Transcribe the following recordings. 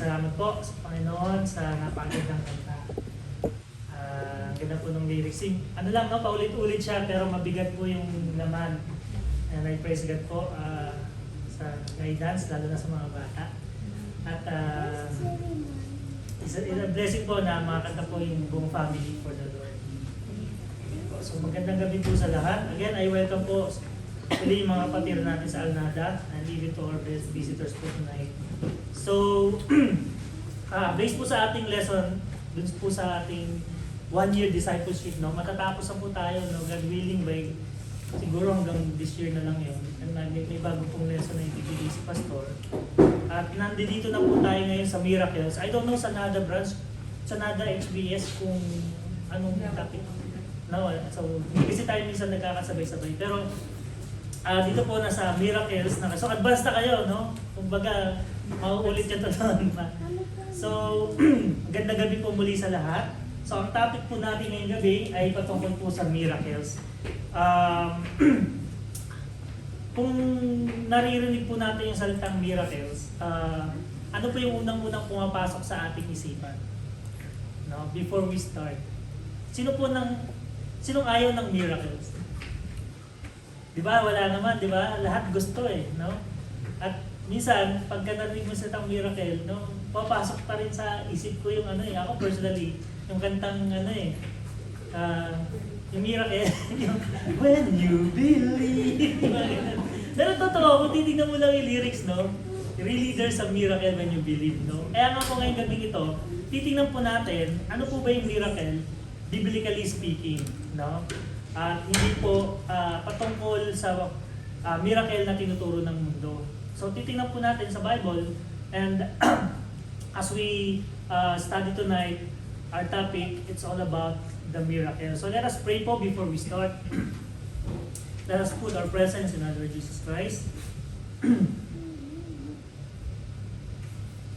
salamat po sa Panginoon sa napakagandang kanta. Ang ganda po ng lyrics. Ano lang, no? Paulit-ulit siya pero mabigat po yung laman. And I praise God po sa guidance, lalo na sa mga bata. At it's a blessing po na makakanta po yung buong family for the Lord. So magandang gabi po sa lahat. Again, I welcome po yung mga kapatid natin sa Alnada and even to our visitors po tonight. So, based po sa ating lesson, dun po sa ating one-year discipleship, no, matatapos na po tayo, no, God willing, by siguro hanggang this year na lang yun. And may bago pong lesson na ibibigay si Pastor. At nandito na po tayo ngayon sa Miracles. I don't know sa NADA branch, sa NADA HBS kung anong topic. No, so kasi tayo minsan nagkakasabay-sabay. Pero dito po nasa Miracles na. So advance na kayo, no? Kumbaga, mauulit yan to doon. So, ganda gabi po muli sa lahat. So ang topic po natin ngayong gabi ay patungkol po sa Miracles. Kung naririnig po natin yung salitang miracles, ano po yung unang-unang pumapasok sa ating isipan? No? Before we start. Sinong ayaw ng miracles? Di ba? Wala naman, di ba? Lahat gusto no? At minsan, pagka narinig mo sa salitang miracle, no, papasok pa rin sa isip ko yung ako personally, yung kantang yung miracle, yung when you believe. Pero totoo, kung titignan mo lang yung lyrics, no? Really, there's a miracle when you believe, no? Kaya nga po ngayong gabi ito, titignan po natin, ano po ba yung miracle, biblically speaking, no? At hindi po patungkol sa miracle na tinuturo ng mundo. So titignan po natin sa Bible, and as we study tonight, our topic, it's all about the miracle. So let us pray po before we start. Let us put our presence in our Lord Jesus Christ.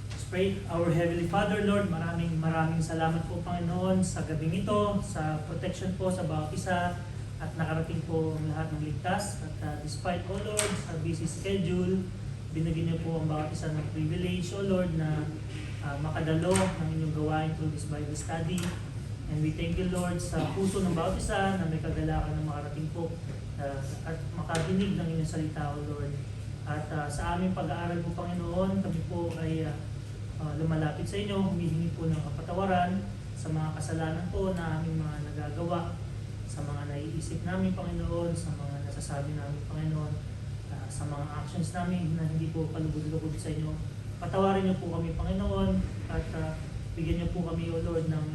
Let's pray. Our Heavenly Father, Lord, maraming salamat po, Panginoon, sa gabing ito, sa protection po sa bawat isa, at nakarating po ang lahat ng ligtas. At despite, O Lord, sa busy schedule, binigyan niyo po ang bawat isa ng privilege, O Lord, na makadalo ng inyong gawain through this Bible study. And we thank you, Lord, sa puso ng bawat isa na may kagalakan na makarating po at makadinig ng inyong salita, O Lord. At sa aming pag-aaral po, Panginoon, kami po ay lumalapit sa inyo, humihingi po ng kapatawaran sa mga kasalanan po na aming mga nagagawa, sa mga naiisip namin, Panginoon, sa mga nasasabi namin, Panginoon, sa mga actions namin na hindi po kalugod-lugod sa inyo. Patawarin niyo po kami, Panginoon, at bigyan niyo po kami, O Lord, ng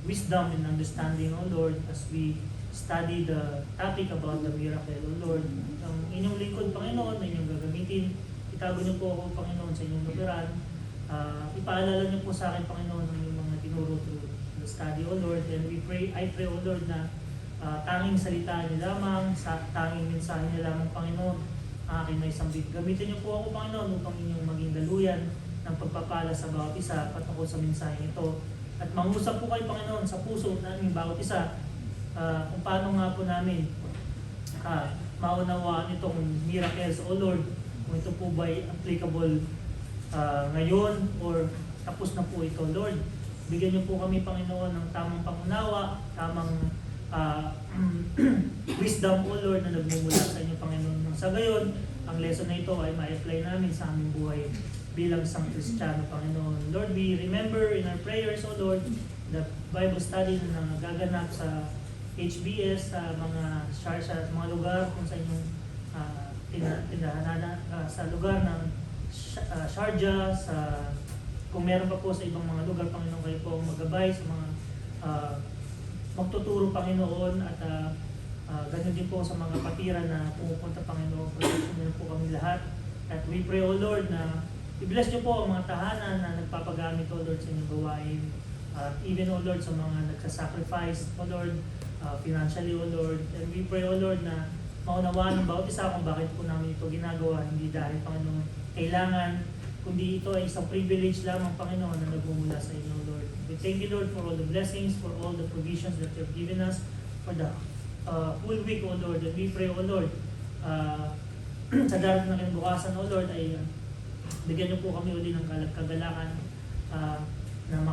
wisdom and understanding, O Lord, as we study the topic about the miracle, O Lord. Ang inyong lingkod, Panginoon, na inyong gagamitin, itago niyo po ako, Panginoon, sa inyong luparan. Ipaalala niyo po sa akin, Panginoon, ang inyong mga tinuro through the study, O Lord. And I pray, O Lord, na tanging salita niyo lamang, sa tanging mensahe niyo lamang, Panginoon, aking may sambit. Gamitin niyo po ako, Panginoon, upang inyong maging daluyan ng pagpapala sa bawat isa patungkol sa mensahe ito. At mangusap po kayo, Panginoon, sa puso namin bawat isa kung paano nga po namin maunawaan itong miracles, O Lord, kung ito po ba ay applicable ngayon or tapos na po ito, Lord. Bigyan niyo po kami, Panginoon, ng tamang pangunawa, tamang wisdom, O Lord, na nagmumula sa inyo, Panginoon. Nang sa gayon, ang lesson na ito ay ma-apply namin sa aming buhay bilang isang Kristiyano, Panginoon. Lord, we remember in our prayers, O Lord, the Bible study na nagaganap sa HBS, sa mga lugar kung sa inyong tindahan, sa lugar ng Sharjah, kung meron pa po sa ibang mga lugar, Panginoon, kayo po magabay sa mga magtuturo, Panginoon, at ganyan din po sa mga patira na pumupunta, Panginoon. Protection niyo po kami lahat. At we pray, O Lord, na i-bless niyo po ang mga tahanan na nagpapagamit, O Lord, sa inyong gawain. Even, O Lord, sa mga nagsasacrifice, O Lord, financially, O Lord. And we pray, O Lord, na maunawaan ng bawat isa kung bakit po namin ito ginagawa. Hindi dahil, Panginoon, kailangan, kundi ito ay isang privilege lamang, Panginoon, na nagmumula sa inyo, Lord. We thank you, Lord, for all the blessings, for all the provisions that you have given us for the whole week, O Lord. And we pray, O Lord, sa darating na kinabukasan, O Lord, ay bigyan niyo po kami uli ng kagalakan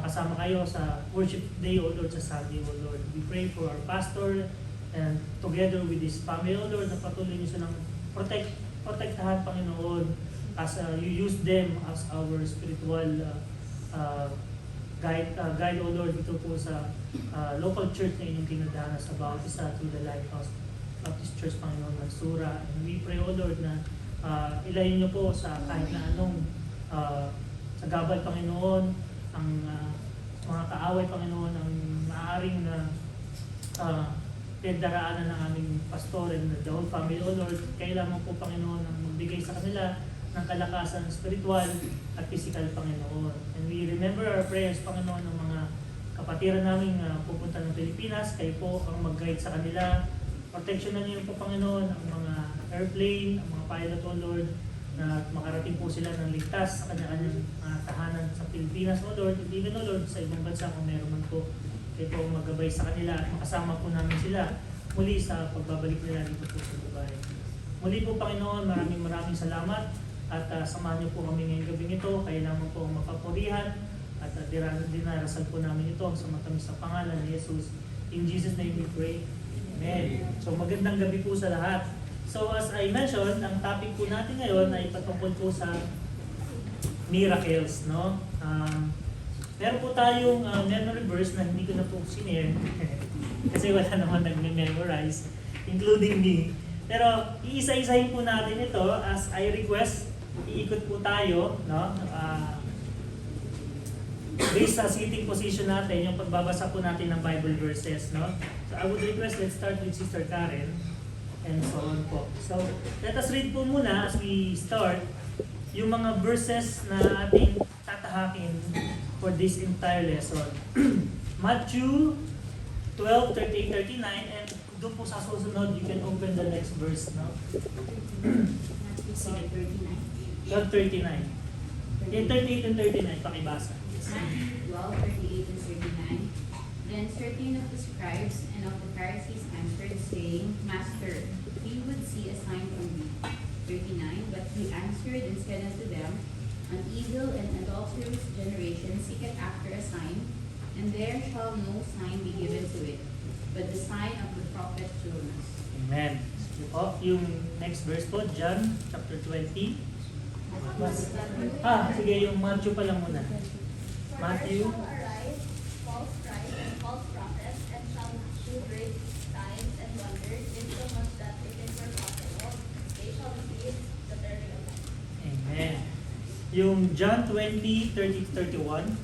makasama kayo sa worship day, O Lord, sa Sunday, O Lord. We pray for our pastor and together with his family, O Lord, na patuloy niyo silang protektahan, Panginoon, as you use them as our spiritual guide, O Lord, dito po sa local church na inyong tinadhana sa bawat isa through the Lighthouse Baptist Church, Panginoon, Mansura. And we pray, O Lord, na ilayin niyo po sa kahit na anong sa gabal, Panginoon, ang mga kaaway, Panginoon, ang maaaring na pinagdaraanan ng aming pastor and the whole family, O Lord. Kailangan po, Panginoon, ang magbigay sa kanila ng kalakasan spiritual at physical, Panginoon. And we remember our prayers, Panginoon, ng mga kapatiran namin pupunta ng Pilipinas. Kayo po ang mag-guide sa kanila. Protection na niyo po, Panginoon, ang mga airplane, ang mga pilot, O Lord, na makarating po sila ng ligtas sa kanya-kanyang tahanan sa Pilipinas, O Lord. At even, O Lord, sa ibang bansa kung meron man po, kayo po ang maggabay sa kanila at makasama po namin sila muli sa pagbabalik nila dito po sa Dubai. Muli po, Panginoon, maraming salamat at samahan niyo po kami ngayong gabing ito. Kailangan po ang mapapurihan at dinarasal po namin ito sa matamis na pangalan ni Jesus. In Jesus' name we pray. Amen. So magandang gabi po sa lahat. So as I mentioned, ang topic po natin ngayon ay patungkol po sa miracles, no? Meron po tayong memory verse na hindi ko na po sinare kasi wala naman nag-memorize, including me. Pero iisa-isahin po natin ito as I request. Iikot po tayo, no? Based sa sitting position natin, yung pagbabasa po natin ng Bible verses, no? So I would request, let's start with Sister Karen and so on po. So let us read po muna as we start yung mga verses na ating tatahakin for this entire lesson. Matthew 12:38-39, and doon po sa susunod, you can open the next verse, no? Matthew 12:39. 12:39. Yung 38 and 39, pakibasa. Matthew 12:38 and 39. Then certain of the scribes and of the Pharisees answered, saying, Master, we would see a sign from thee. 39. But he answered and said unto them, An evil and adulterous generation seeketh after a sign, and there shall no sign be given to it, but the sign of the prophet Jonas. Amen. Sige po, yung next verse po, John chapter 20. Sige, yung Matthew pa lang muna. Matthew. For there shall arise false Christ and false prophets, and shall shew great signs and wonders, insomuch that if it were possible, they shall deceive the very elect. Amen. Yung John 20:30-31.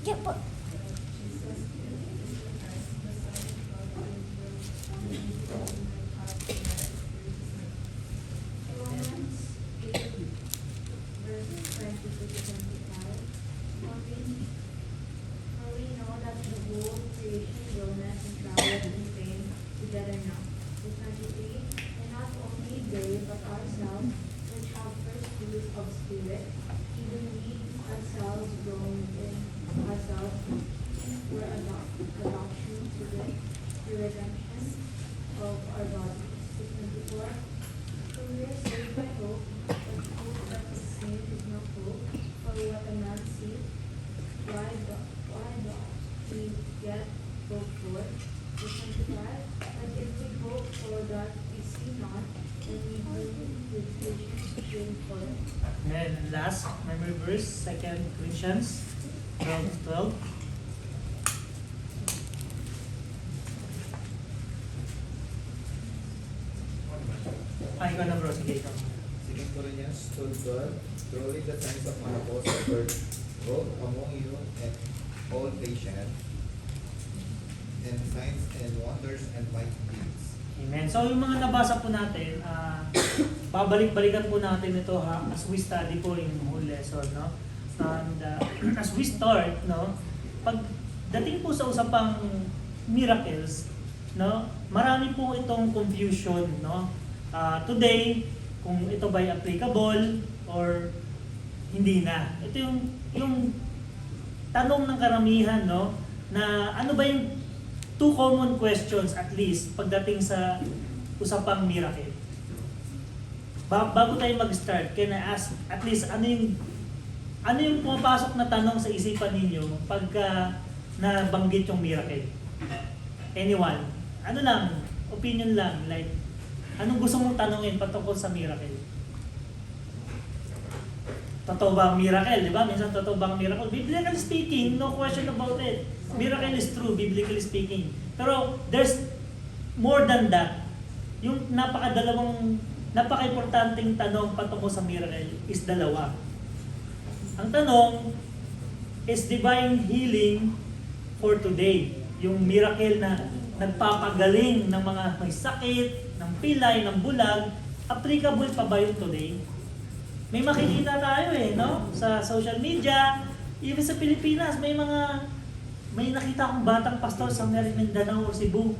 Yeah, but And last memory verse, 2 Corinthians 12:12. Ikaw na bro, sige ikaw. 2 Corinthians 12:12. Truly the signs of my apostle were wrought among you and all patient, and signs and wonders and mighty deeds. Amen. So yung mga nabasa po natin, babalik-balikan po natin ito as we study po yung whole lesson, no? And as we start, no, pagdating po sa usapang miracles, no, marami po itong confusion, no? Today, kung ito ba'y applicable or hindi na. Ito yung tanong ng karamihan, no, na ano ba yung two common questions at least pagdating sa usapang miracle. Bago tayo mag-start, can I ask at least ano yung pumapasok na tanong sa isipan ninyo pagka nabanggit yung miracle? Anyone? Ano lang, opinion lang, like anong gusto mong tanongin patungkol sa miracle? Totoo ba ang miracle? Di ba? Minsan totoo ba ang miracle? Biblically speaking, no question about it. Miracle is true, biblically speaking. Pero there's more than that. Yung napaka-importanting tanong patungkol sa miracle is dalawa. Ang tanong is divine healing for today. Yung miracle na nagpapagaling ng mga may sakit, ng pilay, ng bulag, applicable pa ba yun today? May makikita tayo no? Sa social media, even sa Pilipinas, may nakita akong batang pastor sa Mindanao or Cebu.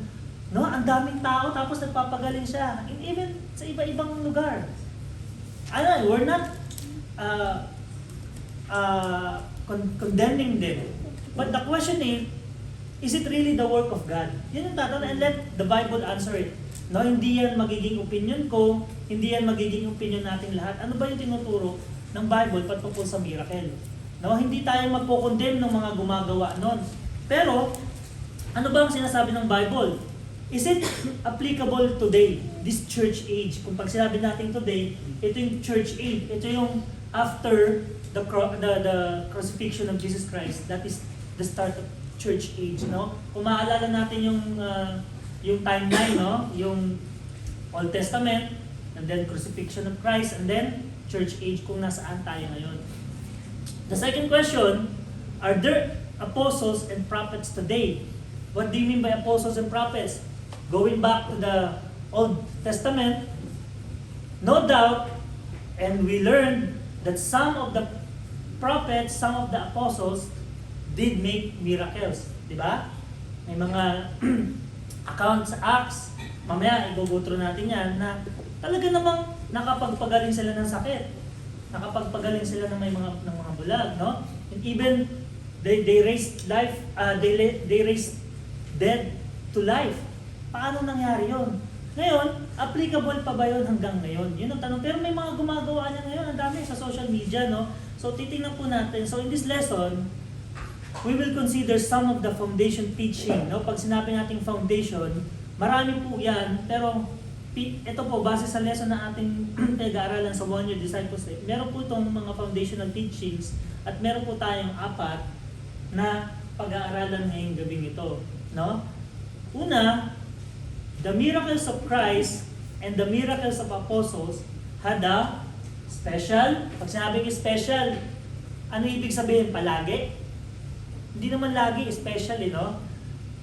No? Ang daming tao, tapos nagpapagaling siya. And even sa iba-ibang lugar. We're not condemning them. But the question is it really the work of God? Yun yung tatanong, and let the Bible answer it. No, hindi yan magiging opinion ko, hindi yan magiging opinion natin lahat. Ano ba yung tinuturo ng Bible patungkol sa miracle? No, hindi tayo magko-condemn ng mga gumagawa nun. Pero, ano ba ang sinasabi ng Bible? Is it applicable today, this church age? Kung pag sinabi natin today, ito yung church age, ito yung after the crucifixion of Jesus Christ, that is the start of church age, no? Kung maalala natin yung timeline, no? Yung Old Testament, and then crucifixion of Christ, and then church age kung nasaan tayo ngayon. The second question, are there apostles and prophets today? What do you mean by apostles and prophets? Going back to the Old Testament, no doubt, and we learned that some of the prophets, some of the apostles did make miracles, di ba? May mga account sa Acts, mamaya ibubutro natin yan, na talaga namang nakapagpagaling sila ng sakit. Nakapagpagaling sila ng ng mga bulag, no? And even they raised life, they raised dead to life. Paano nangyari yon? Ngayon, applicable pa ba yun hanggang ngayon? Yun ang tanong. Pero may mga gumagawa niya ngayon, ang dami sa social media, no? So titingnan po natin. So in this lesson, we will consider some of the foundation teaching. No? Pag sinabi nating foundation, marami po yan, pero ito po, base sa lesson na ating pag-aaralan sa One Year Discipleship, meron po itong mga foundational teachings at meron po tayong 4 na pag-aaralan ngayong gabing ito. No? Una, the miracles of Christ and the miracles of apostles had a special. Pag sinabing special, ano ibig sabihin? Palagi? Hindi naman lagi special, no?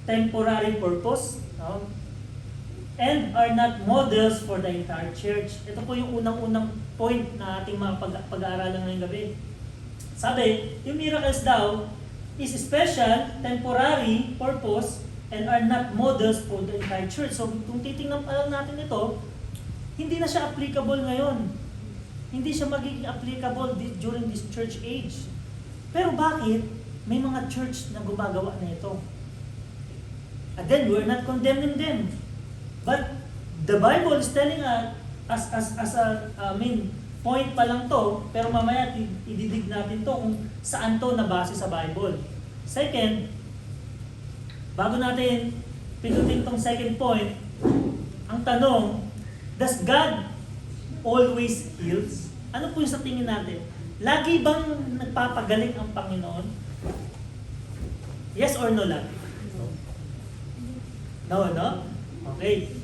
Temporary purpose, no? And are not models for the entire church. Ito po yung unang-unang point na ating mga pag-aaralan ngayong gabi. Sabi, yung miracles daw is special, temporary purpose, and are not models for the entire church. So kung titingnan pa lang natin ito, hindi na siya applicable ngayon. Hindi siya magiging applicable during this church age. Pero bakit? May mga church na gumagawa na ito. And then, we're not condemning them. But the Bible is telling us, as a point pa lang to, pero mamaya ididig natin to kung saan to nabase sa Bible. Second, bago natin pindutin tong second point, ang tanong, does God always heals? Ano po yung sa tingin natin? Lagi bang nagpapagaling ang Panginoon? Yes or no lang? No, no? Okay.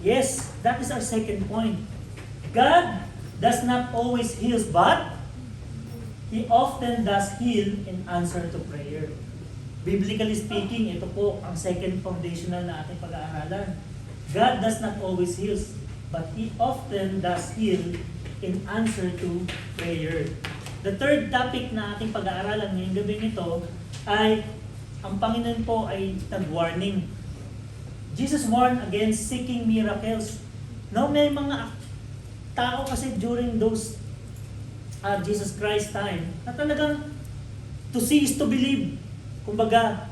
Yes, that is our second point. God does not always heal, but He often does heal in answer to prayer. Biblically speaking, ito po ang second foundational na ating pag-aaralan. God does not always heal, but He often does heal in answer to prayer. The third topic na ating pag-aaralan ngayong gabi nito ay ang Panginoon po ay nag-warning. Jesus warned against seeking miracles. No, may mga tao kasi during those Jesus Christ time na talagang to see is to believe. Kumbaga,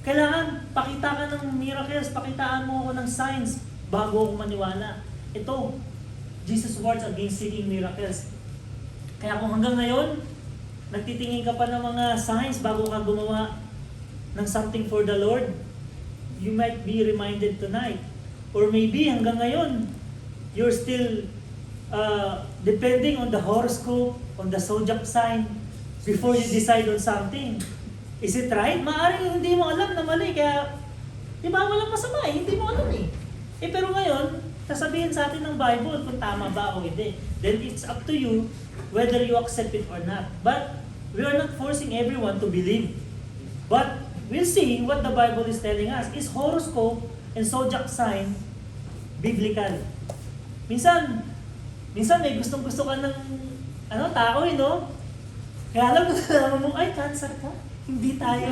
Kailangan pakita ka ng miracles, pakitaan mo ako ng signs bago ako maniwala. Ito, Jesus' words against seeking miracles. Kaya kung hanggang ngayon, nagtitingin ka pa ng mga signs bago ka gumawa ng something for the Lord, you might be reminded tonight. Or maybe hanggang ngayon, you're still depending on the horoscope, on the zodiac sign, before you decide on something. Is it right? Maaaring hindi mo alam na mali, kaya di ba walang masama eh, hindi mo alam eh. Pero ngayon, sasabihin sa atin ng Bible kung tama ba o hindi. Then it's up to you whether you accept it or not. But we are not forcing everyone to believe. But we'll see what the Bible is telling us. Is horoscope and zodiac sign biblical? Minsan may gustong-gusto ka ng tao eh, no? Kaya alam mo na mo, ay, cancer ka. Hindi tayo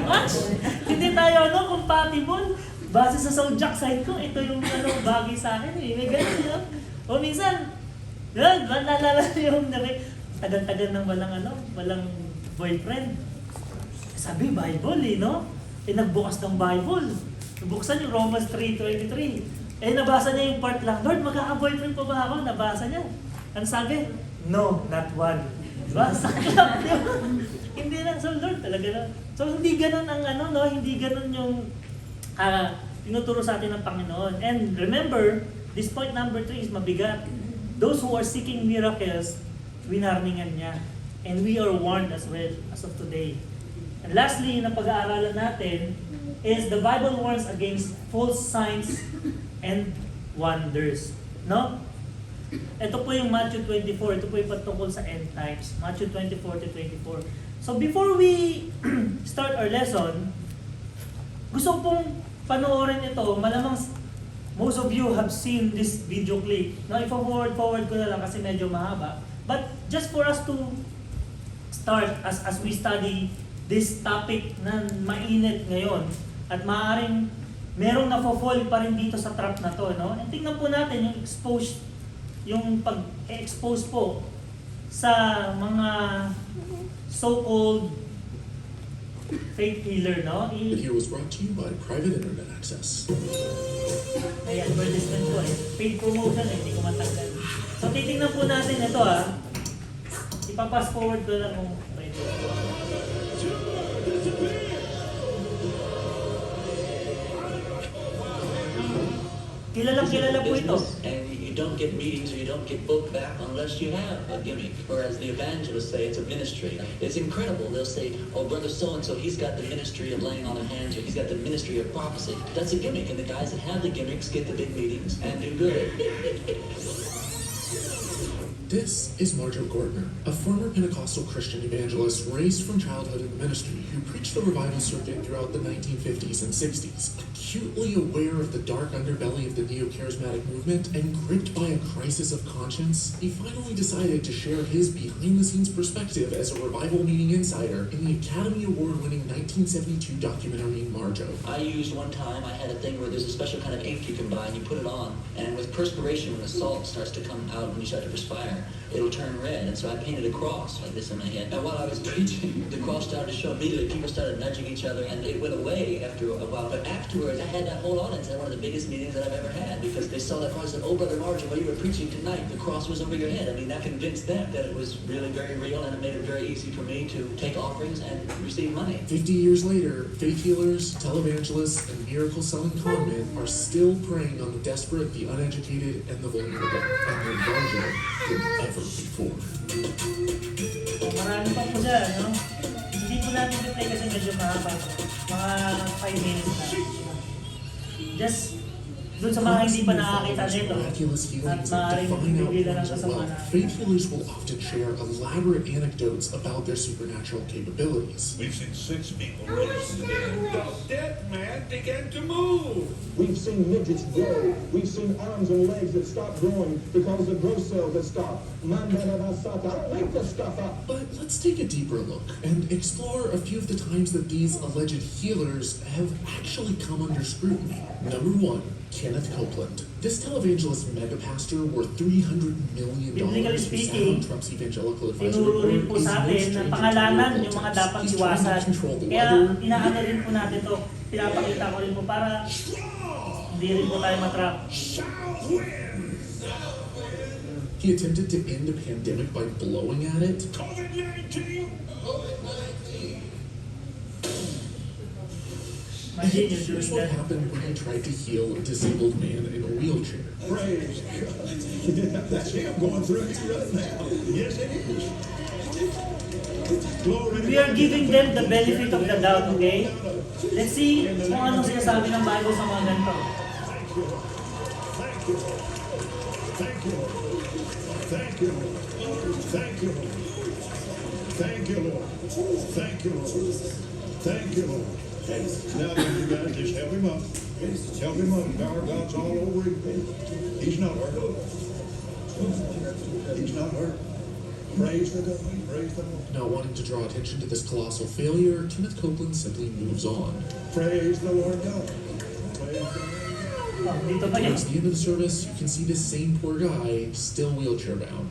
match. Hindi tayo compatible. Base sa zodiac sign ko, ito yung bagay sa akin eh. May ganun, no? O minsan, nalala yung tagal-tagal ng walang boyfriend. Sabi, Bible eh, no? Nagbukas ng Bible. Nabuksan yung Romans 3:23. Nabasa niya yung part lang, Lord, magkaka-boyfriend pa ba ako? Nabasa niya. Ang sabi, no, not one. Diba? Saklap, diba? Hindi lang. So, Lord, talaga na. So, hindi ganun ang hindi ganun yung tinuturo sa atin ng Panginoon. And remember, this point number 3 is mabigat. Those who are seeking miracles, winarningan niya. And we are warned as well as of today. And lastly, na pag-aaralan natin is the Bible warns against false signs and wonders. No? Ito po yung Matthew 24. Ito po yung patungkol sa end times. Matthew 24-24. So before we start our lesson, gusto pong panoorin ito. Malamang most of you have seen this video clip. No, i-forward ko na lang kasi medyo mahaba. But just for us to start as we study this topic na mainit ngayon at maaaring merong nafo-fall pa rin dito sa trap na to, no? And tingnan po natin yung pag-expose po sa mga so-called faith healer, no? The video was brought to you by private internet access. May advertisement po eh. Paid promotion eh, hindi ko matanggal. So titingnan po natin ito ipapass forward ko lang kung pwede. Kilala po ito. And you don't get meetings or you don't get booked back unless you have a gimmick. Or as the evangelists say, it's a ministry. It's incredible. They'll say, oh, brother so-and-so, he's got the ministry of laying on of hands, or he's got the ministry of prophecy. That's a gimmick, and the guys that have the gimmicks get the big meetings and do good. This is Marjoe Gortner, a former Pentecostal Christian evangelist raised from childhood in the ministry who preached the revival circuit throughout the 1950s and 60s. Acutely aware of the dark underbelly of the neo-charismatic movement and gripped by a crisis of conscience, he finally decided to share his behind-the-scenes perspective as a revival meeting insider in the Academy Award-winning 1972 documentary Marjoe. I used one time, I had a thing where there's a special kind of ink you can buy and you put it on, and with perspiration, when the salt starts to come out when you start to perspire, it'll turn red. And so I painted a cross like this in my head. And while I was preaching, the cross started to show immediately. People started nudging each other, and it went away after a while. But afterwards, I had that whole audience at one of the biggest meetings that I've ever had, because they saw that cross and said, oh, Brother Marjoe, while you were preaching tonight, the cross was over your head. I mean, that convinced them that it was really very real, and it made it very easy for me to take offerings and receive money. 50 years later, faith healers, televangelists, and miracle-selling conmen are still preying on the desperate, the uneducated, and the vulnerable, and they're larger than ever before. Marami pa po dyan, no? Hindi po natin i-play kasi medyo mahaba. Mga 5 minutes na. Just doon sa mga hindi pa nakakita nito. Miraculous At healings and maaaring divine bibigyan lang outpourings of kasama wealth. natin. Faith healers will often share elaborate anecdotes about their supernatural capabilities. We've seen 6 people raised to the The dead man began to move. We've seen midgets grow. We've seen arms and legs that stop growing because the growth cells have stopped. I don't make this stuff up. But let's take a deeper look and explore a few of the times that these alleged healers have actually come under scrutiny. Number 1, Kenneth Copeland. This televangelist megapastor worth $300 million Biblically who sat speaking, on Trump's evangelical advisory tinuro rin board po is sa no atin na stranger to pangalanan real yung mga politics. dapat He's trying to iwasan. control the Kaya weather. inaano rin po natin to, pinapakita ko rin po para hindi rin po tayo matrap. He attempted to end the pandemic by blowing at it. COVID-19. Imagine you're Here's doing what that. happened when he tried to heal a disabled man in a wheelchair. Praise God. Yeah, that's him going through it right now. Yes, it is. Glory to We are God. giving them the benefit of the doubt, okay? Let's see kung anong sinasabi ng Bible sa mga ganito. Thank you. Thank you. Thank you. Thank you. Thank you, Lord. Thank you, Lord. Thank you, Lord. Now then, you guys, just help him up. Help him up. Our God's all over him. He's not hurt. He's not hurt. Praise the God. Praise the Lord. Not wanting to draw attention to this colossal failure, Kenneth Copeland simply moves on. Praise the Lord God. Praise the Lord. Oh, dito pa yun. Towards the end of the service, you can see this same poor guy still wheelchair bound.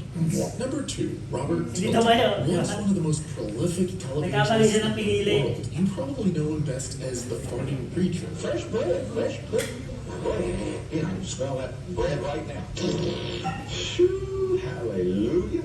Number 2, Robert Hindi Tilton. tayo. Once one of the most prolific Nagkamali televangelists siya ng in the pinili. world, you probably know him best as the farming preacher. Fresh bread, fresh bread. You can smell that bread right now. Shoo, hallelujah.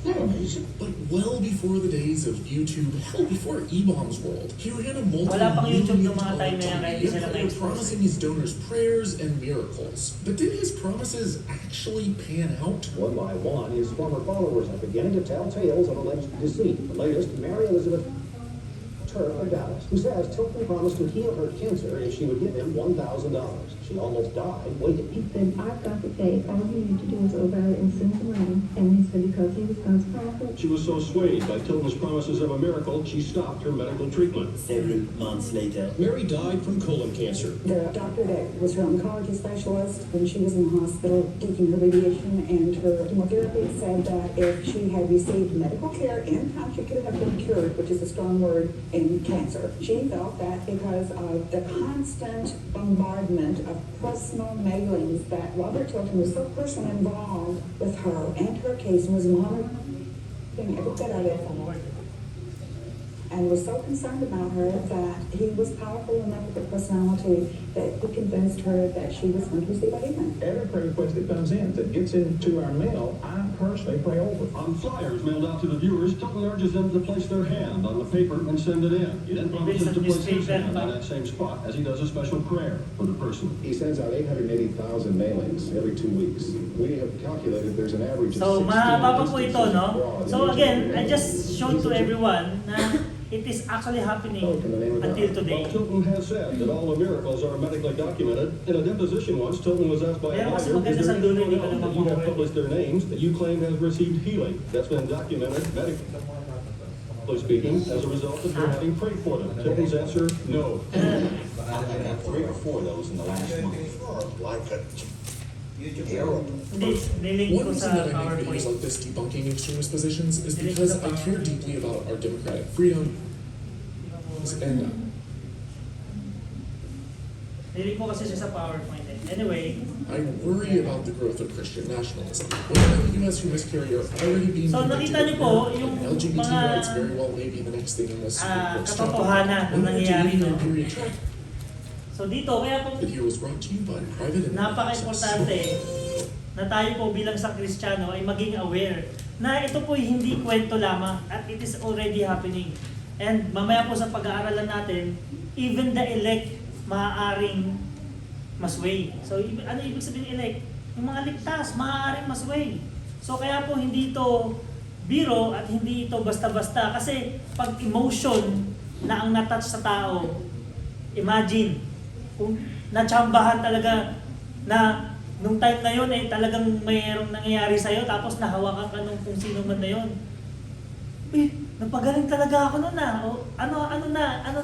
You're amazing. But well before the days of YouTube, hell, before E-Bomb's world, he ran a Wala pang YouTube nung mga time na yan, kaya hindi multi-million-dollar sila empire na-expose. promising his donors prayers and miracles. But did his promises actually pan out? One by one, his former followers are beginning to tell tales of alleged deceit. The latest, Mary Elizabeth Turk of Dallas, who says Tilton promised to heal her cancer if she would give him $1,000. She almost died waiting. He said, I've got the faith. All you need to do is go about it and send the money. And he said, because he was God's prophet. She was so swayed by Tilton's promises of a miracle, she stopped her medical treatment. Several months later, Mary died from colon cancer. The doctor that was her oncology specialist, when she was in the hospital taking her radiation and her chemotherapy, said that if she had received medical care in time, she could have been cured, which is a strong word in cancer. She felt that because of the constant bombardment of personal mailings that Robert Tilton was so personally involved with her and her case and was monitoring every bit of it and was so concerned about her that he was powerful enough with a personality that he convinced her that she was going to receive a healing. Every prayer request that comes in, that gets into our mail, I personally pray over. On flyers mailed out to the viewers, Tilton urges them to place their hand on the paper and send it in. He then promises to place his hand on that same spot as he does a special prayer for the person. He sends out 880,000 mailings every 2 weeks. We have calculated there's an average of So, 16 mahaba pa po ito, instances no? abroad in So each again, year. I just showed to everyone na it is actually happening until today. Well, Tilton has said that all the miracles are medically documented. In a deposition once, Tilton was asked by a Pero mas lawyer, maganda is sa there dulo, hindi anyone ko else na that you have makuha. published their names that you claim has received healing? That's been documented medically speaking as a result of your having prayed for them. Tilton's answer, no. I've had 3 or 4 of those in the last month. Like a arrow. Hindi, nilink One ko reason sa that I make videos PowerPoint. like this debunking extremist positions is because I care deeply about our democratic freedom and Nilink ko kasi siya sa PowerPoint. Anyway, I worry about the growth of Christian nationalism. Women in the U.S. who miscarry are already being So, convicted nakita niyo of po, murder, yung and LGBT mga, rights very well may be the next thing in this Supreme Court struggle. katotohanan na Women nangyayari, during no? their period check. so dito, kaya po Video was brought to you by Private Internet Access. napaka-importante na tayo po bilang sa Kristiyano ay maging aware na ito po hindi kwento lamang at it is already happening. And mamaya po sa pag-aaralan natin, even the elect maaaring masway. So, ano ibig sabihin elect? Yung mga ligtas, maaaring masway. So, kaya po hindi ito biro at hindi ito basta-basta. Kasi pag emotion na ang natouch sa tao, imagine, kung natsambahan talaga na nung time na yun ay talagang mayroong nangyayari sa'yo tapos nahawakan ka nung kung sino man na yun. Napagaling talaga ako noon na. O, ano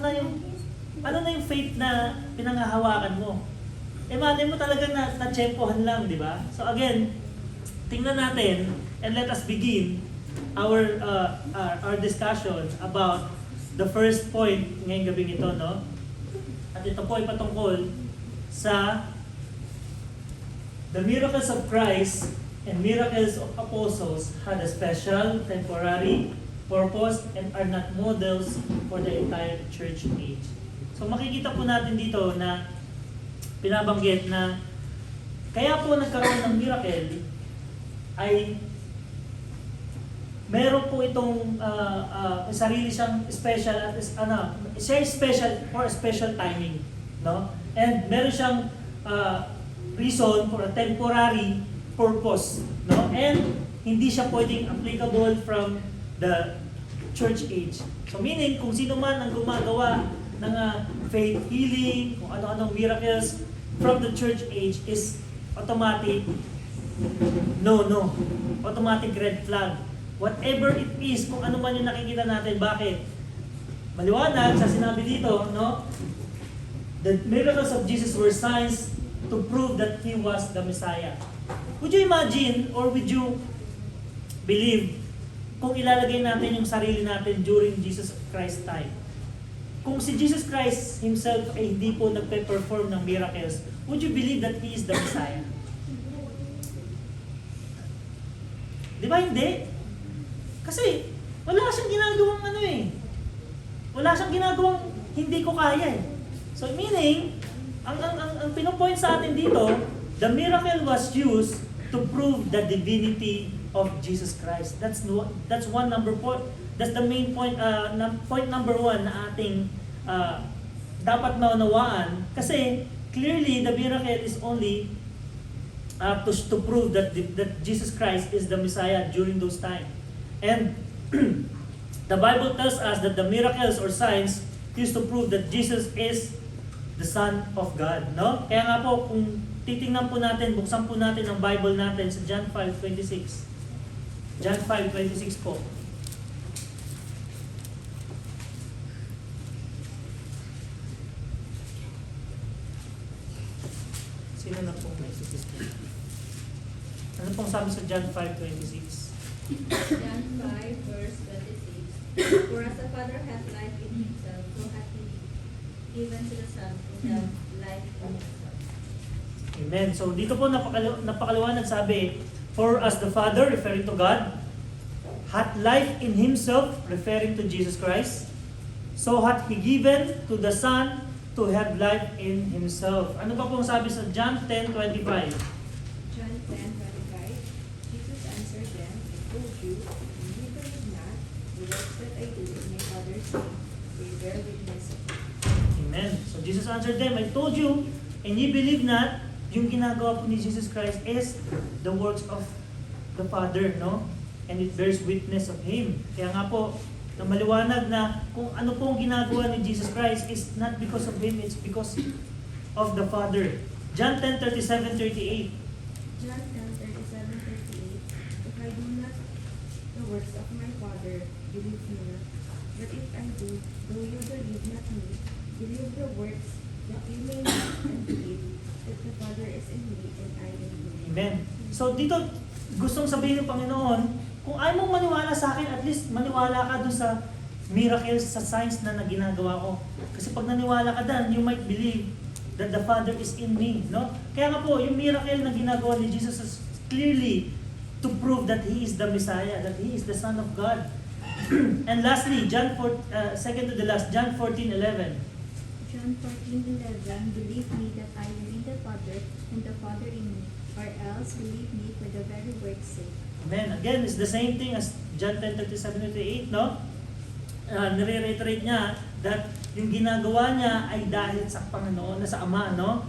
na yung faith na pinangahawakan mo. Malay mo talaga na natsempohan lang, di ba? So again, tingnan natin and let us begin our discussion about the first point ngayong gabing ito, no? At ito po ay patungkol sa the miracles of Christ and miracles of apostles had a special, temporary purpose and are not models for the entire church age. So makikita po natin dito na pinabanggit na kaya po nagkaroon ng miracle ay meron po itong sarili siyang special at siya special for a special timing, no? And meron siyang reason for a temporary purpose, no? And hindi siya pwedeng applicable from the church age. So meaning, kung sino man ang gumagawa ng faith healing, kung ano-anong miracles from the church age is automatic, no. Automatic red flag. Whatever it is, kung ano man yung nakikita natin, bakit? Maliwanag sa sinabi dito, no? The miracles of Jesus were signs to prove that He was the Messiah. Would you imagine or would you believe kung ilalagay natin yung sarili natin during Jesus Christ time? Kung si Jesus Christ Himself ay hindi po nagpe-perform ng miracles, would you believe that He is the Messiah? Di ba hindi? Kasi wala siyang ginagawang wala siyang ginagawang hindi ko kaya eh. So meaning, ang pinopoint sa atin dito, the miracle was used to prove the divinity of Jesus Christ. That's one number point. That's the main point. Point number 1 na ating dapat maunawaan. Kasi clearly the miracle is only to prove that Jesus Christ is the Messiah during those times. And the Bible tells us that the miracles or signs used to prove that Jesus is the Son of God, no? Kaya nga po, kung titingnan po natin, buksan po natin ang Bible natin sa John 5:26. John 5:26 po. Sino na po may statistics? Ano pong sabi sa John 5:26? John 5, verse 26. For as the Father hath life in himself, so hath he given to the Son to have life in himself. Amen. So dito po napakaliwanag sabi, for as the Father, referring to God, hath life in Himself, referring to Jesus Christ, so hath He given to the Son to have life in Himself. Ano pa pong sabi sa John 10:25? John 10:25. Jesus answered them, I told you, and you believe not, the works that I do in my Father's name, they bear witness of me. Amen. So Jesus answered them, I told you, and ye believe not, yung ginagawa po ni Jesus Christ is the works of the Father, no? And it bears witness of Him. Kaya nga po, na maliwanag na kung ano po ang ginagawa ni Jesus Christ is not because of Him, it's because of the Father. John 10:37-38. John 10:37-38. If I do not the works of my Father, believe me not. But if I do, though you believe not me, believe the works, that you may know and believe that the Father is in me and I in him. Amen. So dito, gustong sabihin ng Panginoon, kung ayaw mong maniwala sa akin, at least maniwala ka dun sa miracles, sa signs na ginagawa ko. Kasi pag naniwala ka dun, you might believe that the Father is in me, no? Kaya nga po, yung miracle na ginagawa ni Jesus is clearly to prove that He is the Messiah, that He is the Son of God. And lastly, second to the last, John 14:11. John 14:11. Believe me that I am in the Father, and the Father in me, or else believe me for the very work's sake. Amen. Again, it's the same thing as John 10:37-38, no? Nire-reiterate niya that yung ginagawa niya ay dahil sa Panginoon na sa Ama, no?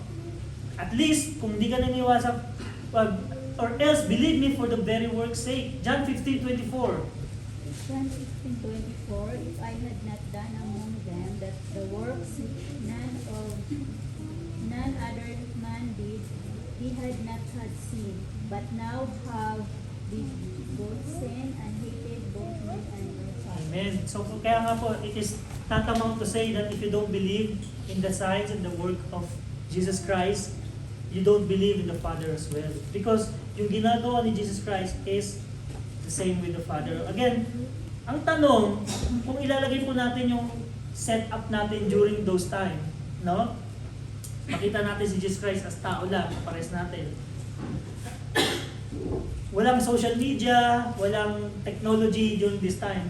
At least, kung di ka naniwala sa, or else believe me for the very work's sake. John 15:24. John 16:24. If I had not done among them that the works which none other man did, he had not had sin, but now have did both sin and hated both me and my Father. Amen. So kaya nga po, it is tantamount to say that if you don't believe in the signs and the work of Jesus Christ, you don't believe in the Father as well. Because yung ginagawa ni Jesus Christ is the same with the Father. Again, ang tanong, kung ilalagay po natin yung setup natin during those time, no? Makita natin si Jesus Christ as tao lang, pares natin. Walang social media, walang technology during this time.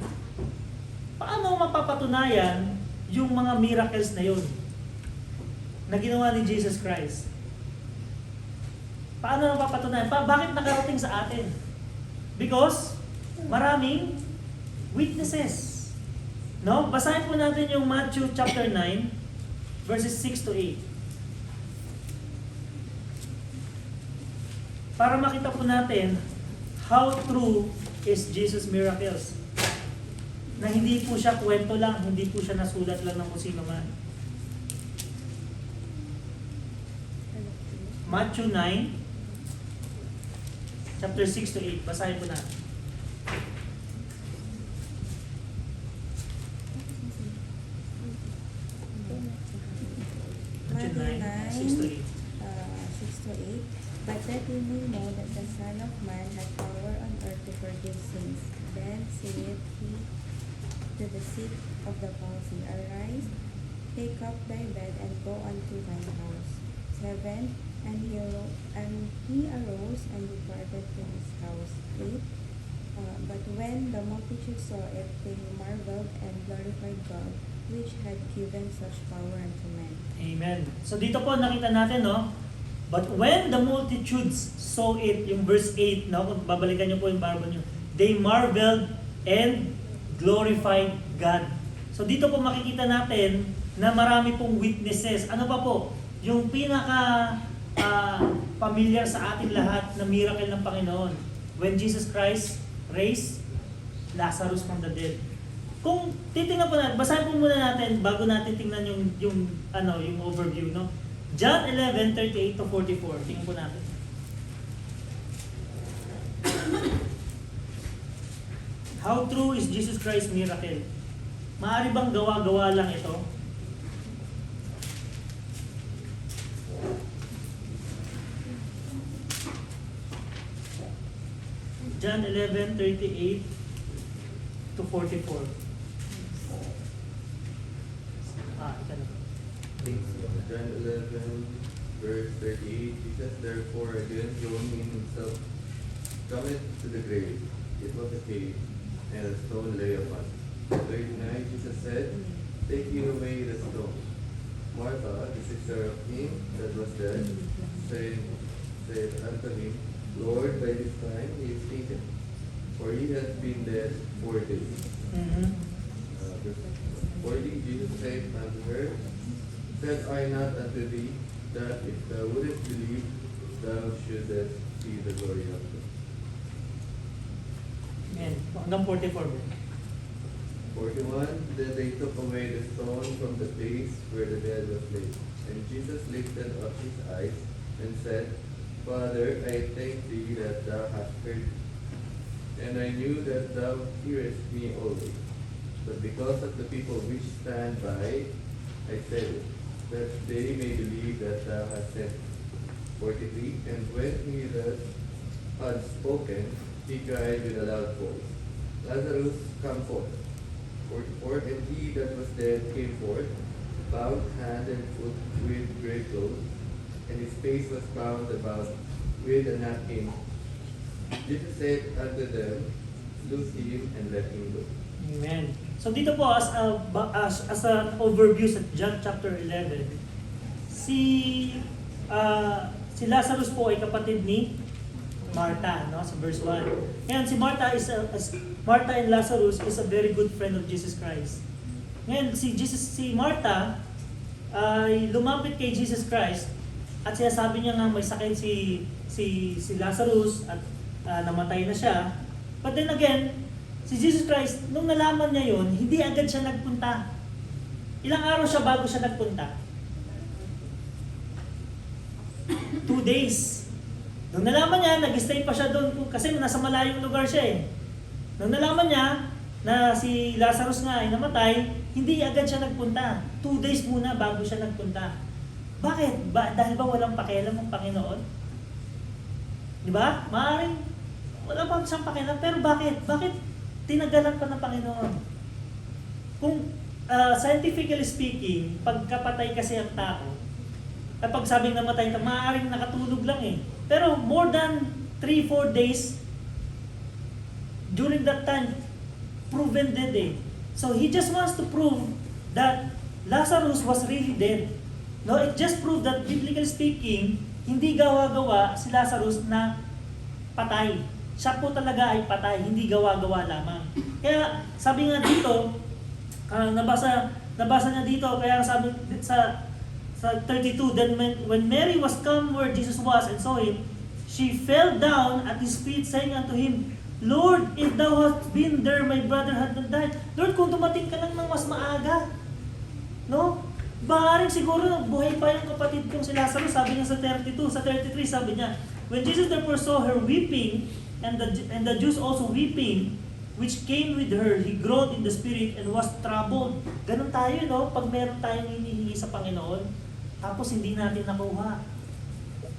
Paano mapapatunayan yung mga miracles na yun na ginawa ni Jesus Christ? Paano mapapatunayan? Bakit nakarating sa atin? Because maraming witnesses. No? Basahin po natin yung Matthew chapter 9 verses 6 to 8. Para makita po natin how true is Jesus' miracles. Na hindi po siya kwento lang, hindi po siya nasulat lang ng kung sino man. Matthew 9, chapter 6 to 8. Basahin po natin. Matthew 9, 6 to 8. 6 to 8. But that we may know that the Son of Man had power on earth to forgive sins. Then saith he to the sick of the palsy, Arise, take up thy bed, and go unto thine house. 7. And he arose and departed to his house. 8. But when the multitude saw it, they marveled and glorified God, which had given such power unto men. Amen. So dito po nakita natin, no? But when the multitudes saw it, yung verse 8, no? Kung babalikan nyo po yung Bible nyo, they marveled and glorified God. So dito po makikita natin na marami pong witnesses. Ano pa po? Yung pinaka familiar sa ating lahat na miracle ng Panginoon. When Jesus Christ raised Lazarus from the dead. Kung titingnan po natin, basahin po muna natin bago natin tingnan yung overview, no? John 11:38 to 44. Tingnan po natin. How true is Jesus Christ's miracle? Maaari bang gawa-gawa lang ito? John 11:38 to 44. Ito na. John 11, verse 38, Jesus therefore again showing himself cometh to the grave. It was a cave, and a stone lay upon it. 39, Jesus said, Take ye away the stone. Martha, the sister of him that was dead, said unto him, Lord, by this time he is taken, for he has been dead 4 days. Verse 40, Jesus said unto her, Said I not unto thee, that if thou wouldest believe, thou shouldest see the glory of God. Amen. Hanggang 44. 41, Then they took away the stone from the place where the bed was laid. And Jesus lifted up his eyes and said, Father, I thank thee that thou hast heard me. And I knew that thou hearest me always. But because of the people which stand by, I said it, that they may believe that thou hast sent me. 43, And when he thus had spoken, he cried with a loud voice, Lazarus, come forth. 44, And he that was dead came forth, bound hand and foot with great clothes, and his face was bound about with a napkin. Jesus said unto them, Loose him and let him go. Amen. So dito po as an overview sa John chapter 11, si Lazarus po ay kapatid ni Martha, no, sa verse 1. Ngayon si Martha and Lazarus is a very good friend of Jesus Christ. Ngayon si Martha ay lumapit kay Jesus Christ at sinasabi niya nga may sakit si Lazarus at namatay na siya. But then again, si Jesus Christ, nung nalaman niya yon, hindi agad siya nagpunta. Ilang araw siya bago siya nagpunta? 2 days. Nung nalaman niya, nag-stay pa siya doon kasi nasa malayong lugar siya eh. Nung nalaman niya na si Lazarus nga ay namatay, hindi agad siya nagpunta. 2 days muna bago siya nagpunta. Bakit? Dahil ba walang pakialam ng Panginoon? Di ba? Maaaring wala pa siyang pakialam. Pero bakit? Bakit tinagalan pa ng Panginoon? Kung scientifically speaking, pagkapatay kasi ang tao, pag sabing namatay, maaaring nakatulog lang eh. Pero more than 3-4 days, during that time, proven dead eh. So he just wants to prove that Lazarus was really dead. No, it just proved that biblically speaking, hindi gawa-gawa si Lazarus na patay. Siya po talaga ay patay, hindi gawa-gawa lamang. Kaya sabi nga dito, nabasa niya dito, kaya sabi sa 32, then when Mary was come where Jesus was and saw him, she fell down at his feet, saying unto him, Lord, if thou hadst been there, my brother had not died. Lord, kung dumating ka lang ng mas maaga, no? Maaaring siguro buhay pa yung kapatid kong si Lazarus, sabi niya sa 32, sa 33 sabi niya, when Jesus therefore saw her weeping, and the Jews also weeping, which came with her, he groaned in the spirit and was troubled. Ganun tayo, no? Pag meron tayong hinihingi sa Panginoon, tapos hindi natin nakuha.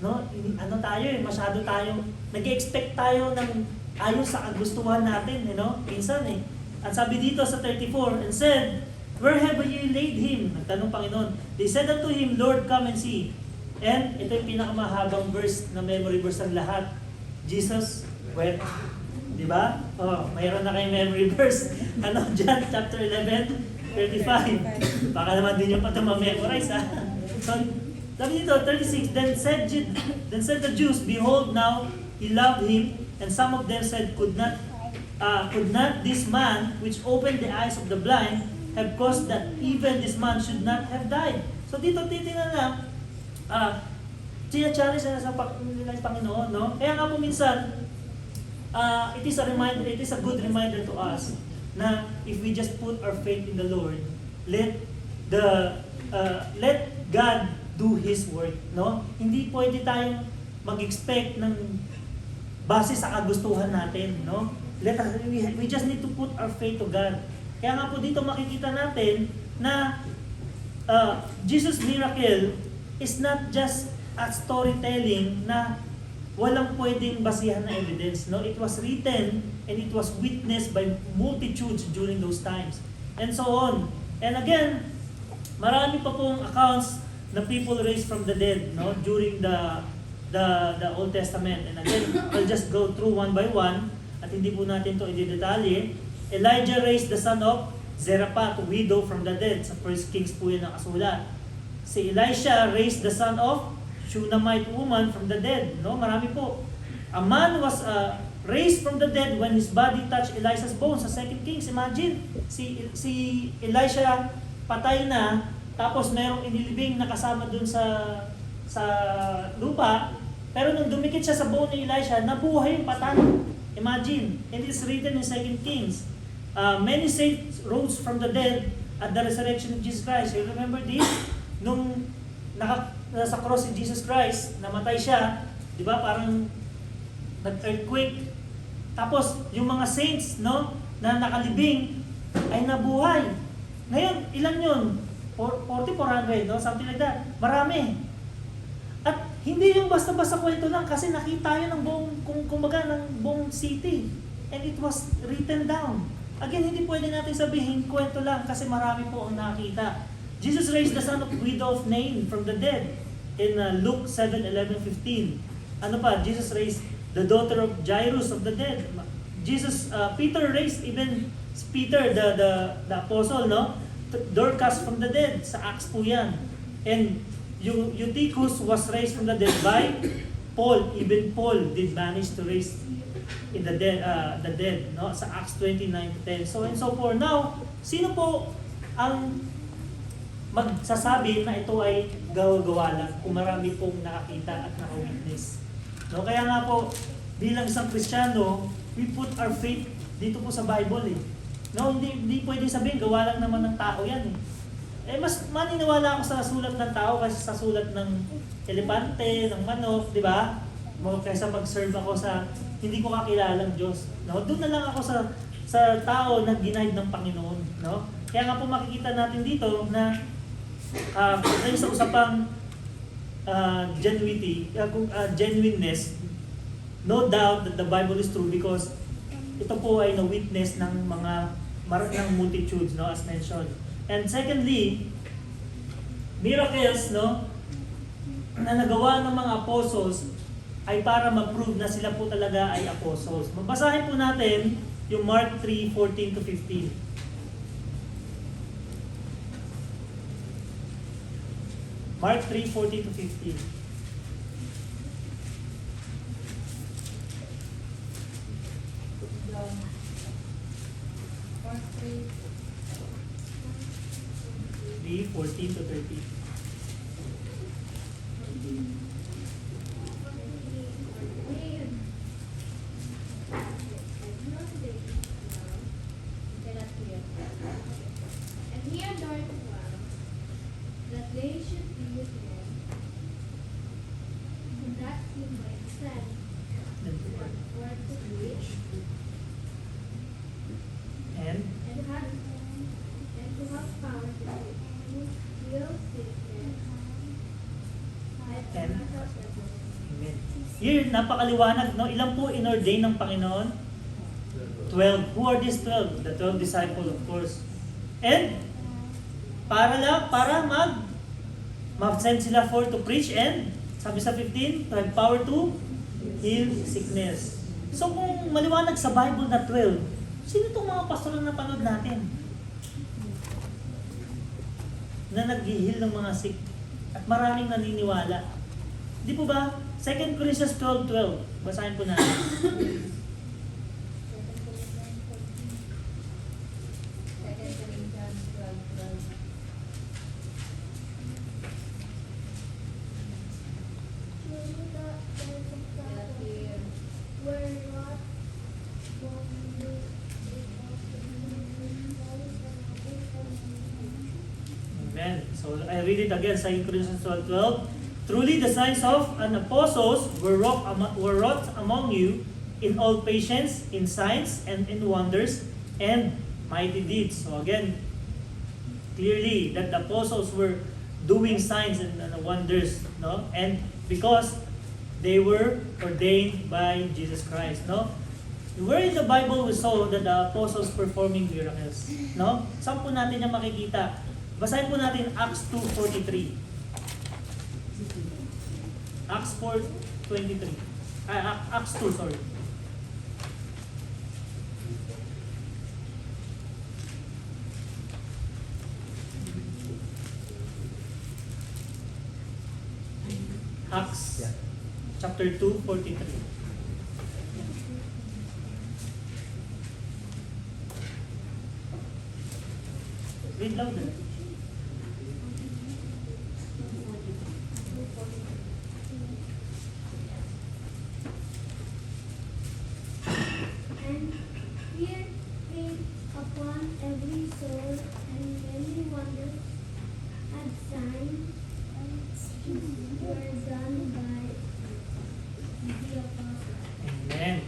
No? Ano tayo eh, masyado tayong, nag-expect tayo ng ayon sa kagustuhan natin, you know? Minsan eh. At sabi dito sa 34, and said, where have you laid him? Nagtanong Panginoon. They said unto him, Lord, come and see. And ito yung pinakamahabang verse na memory verse ng lahat. Jesus wept. Diba? Oh, mayroon na kayong memory verse. Ano, John chapter 11, 35. Baka naman din yung pa ito ma-memorize, ha? So, sabi dito, 36, then said the Jews, behold, now he loved him, and some of them said, could not this man, which opened the eyes of the blind, have caused that even this man should not have died? So dito titingnan na, challenge na sa Panginoon, no? Kaya nga po minsan, it is a good reminder to us na if we just put our faith in the Lord, let God do His work, no? Hindi pwede tayong mag-expect ng base sa kagustuhan natin, no? We just need to put our faith to God. Kaya nga po dito makikita natin na Jesus' miracle is not just a storytelling na walang pwedeng basihan na evidence, no? It was written and it was witnessed by multitudes during those times, and so on. And again, marami pa pong accounts na people raised from the dead, no, during the Old Testament. And again, I'll just go through one by one at hindi po natin to i-detalye. Elijah raised the son of Zarephath, widow, from the dead. Sa 1 Kings po yan nakasulat. Si Elisha raised the son of Shunammite woman from the dead. No, marami po. A man was raised from the dead when his body touched Elisha's bones. Sa 2 Kings, imagine, si Elisha patay na, tapos merong inilibing na kasama dun sa lupa, pero nung dumikit siya sa bone ni Elisha, nabuhay yung patay. Imagine, and it's written in 2 Kings. Many saints rose from the dead at the resurrection of Jesus Christ. You remember this? Nung nasa cross si Jesus Christ, namatay siya, di ba, parang nag-earthquake. Tapos, yung mga saints, no, na nakalibing, ay nabuhay. Ngayon, ilan yun? 400, no? Something like that. Marami. At hindi yung basta-basta kwento lang kasi nakita yun ng buong, kumbaga, ng buong city. And it was written down. Again, hindi pwede natin sabihin kwento lang kasi marami po ang nakita. Jesus raised the son of widow of Nain from the dead in Luke 7:11-15. Ano pa? Jesus raised the daughter of Jairus of the dead. Peter raised even Peter, the apostle, no? Dorcas from the dead. Sa Acts po yan. And Eutychus was raised from the dead by Paul. Even Paul did manage to raise in the dead, no? Sa Acts 29:10. So and so forth. Now, sino po ang magsasabi na ito ay gawa-gawa lang kung marami pong nakakita at naka-witness? No, kaya nga po bilang isang Kristiyano, we put our faith dito po sa Bible eh. No, hindi pwedeng sabihin gawa lang naman ng tao 'yan eh. Mas maniniwala ako sa sulat ng tao kasi sa sulat ng elepante, ng manok, di ba? Kaysa mag-serve ako sa hindi ko kakilalang Diyos. No? Doon na lang ako sa tao na ginaid ng Panginoon. No? Kaya nga po makikita natin dito na sa usapang genuineness, no doubt that the Bible is true because ito po ay na-witness ng ng multitudes, no, as mentioned. And secondly, miracles, no, na nagawa ng mga apostles ay para ma-prove na sila po talaga ay apostles. Mabasahin po natin yung Mark 3:14 to 15. Mark 3:14 to 15. Mark 3. 3:14 to 13. And he adored well that they should be with him, and that he might send word to preach, And and to have power to heal sickness, and And? to cast out devils. Amen. Here, napakaliwanag, no? Ilan po inordain ng Panginoon? 12. Who are these 12? The 12 disciples, of course. And, para mag-send sila for to preach and, sabi sa 15, to have power to heal sickness. So, kung maliwanag sa Bible na 12, sino itong mga pastor na napanood natin? Na nag-heal ng mga sick. At maraming naniniwala. Di po ba? 2 Corinthians 12:12. Basahin po natin. Amen. So I read it again, 2 Corinthians 12:12. Truly the signs of an apostles were wrought among you in all patience, in signs, and in wonders, and mighty deeds. So again, clearly that the apostles were doing signs and wonders, no? And because they were ordained by Jesus Christ, no? Where in the Bible we saw that the apostles performing miracles, no? Saan po natin yung makikita? Basahin po natin Acts 2:43. Acts 4:23. Acts 2, sorry. Acts chapter 2:43. Read louder. And fear came upon every soul, and many wonders and signs were done by the apostles. Amen.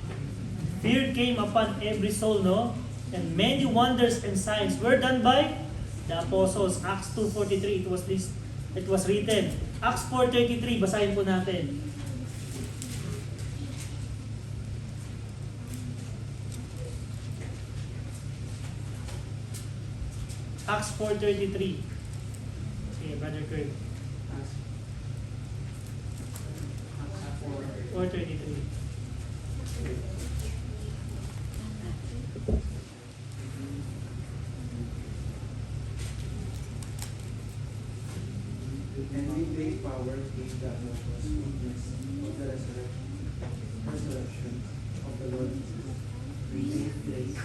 Fear came upon every soul, no? And many wonders and signs were done by the apostles. Acts 2:43, it was written. Acts 4:33, basahin po natin. Acts 4:33. Okay, Brother Kirk. 4:33. And with great power came the apostles' witness of the resurrection of the Lord Jesus. Great grace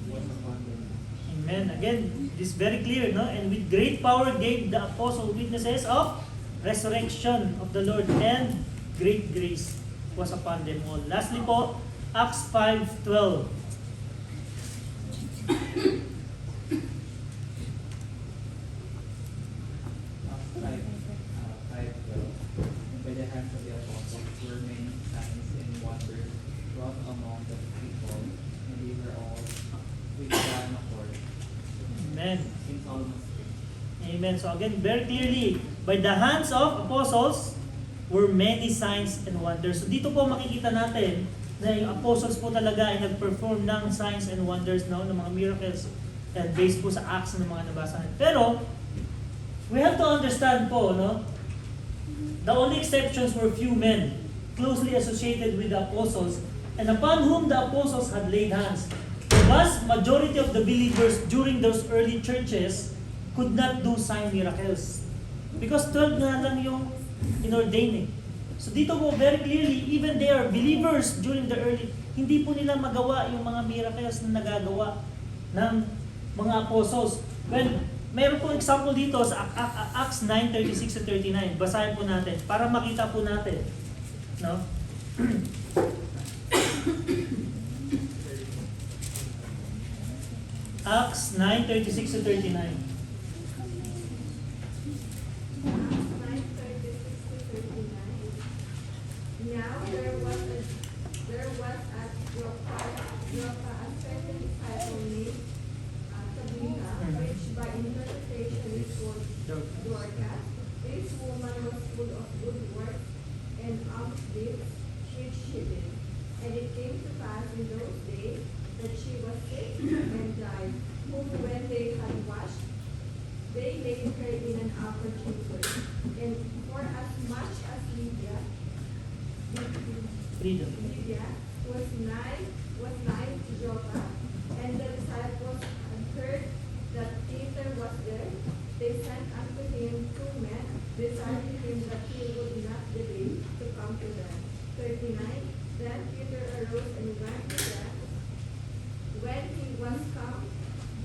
was upon them. Amen. Again, it is very clear, no? And with great power gave the apostle witnesses of resurrection of the Lord, and great grace was upon them all. Lastly po, Acts 5:12. By the hands of the apostles were many signs and wonders wrought among the people, and they were all with one accord. Amen. Seems almost Amen. So again, very clearly, by the hands of apostles were many signs and wonders. So dito po makikita natin na yung apostles po talaga ay nag-perform ng signs and wonders, no, ng mga miracles, and based po sa Acts ng mga nabasa natin. Pero we have to understand po, no, The only exceptions were few men closely associated with the apostles, and upon whom the apostles had laid hands. The vast majority of the believers during those early churches could not do sign miracles. Because 12 na lang yung inordain eh. So dito po very clearly, even they are believers during the early, hindi po nila magawa yung mga miracles na nagagawa ng mga apostles. Well, meron po example dito sa Acts 9:36 to 39. Basahin po natin para makita po natin, no? Acts 9:36 to 39. Now there was at Joppa a certain disciple named Tabitha, which by interpretation is called Dorcas. This woman was full of good works and alms deeds which she did. And it came to pass in those days that she was sick and died, whom when they had washed, they laid her in an upper chamber. And for as much as Lydia Freedom. was nigh to Joppa, and the disciples had heard that Peter was there, they sent unto him 2 men, desiring him that he would not delay to come to them. 39. Then Peter arose and went to them. When he was come,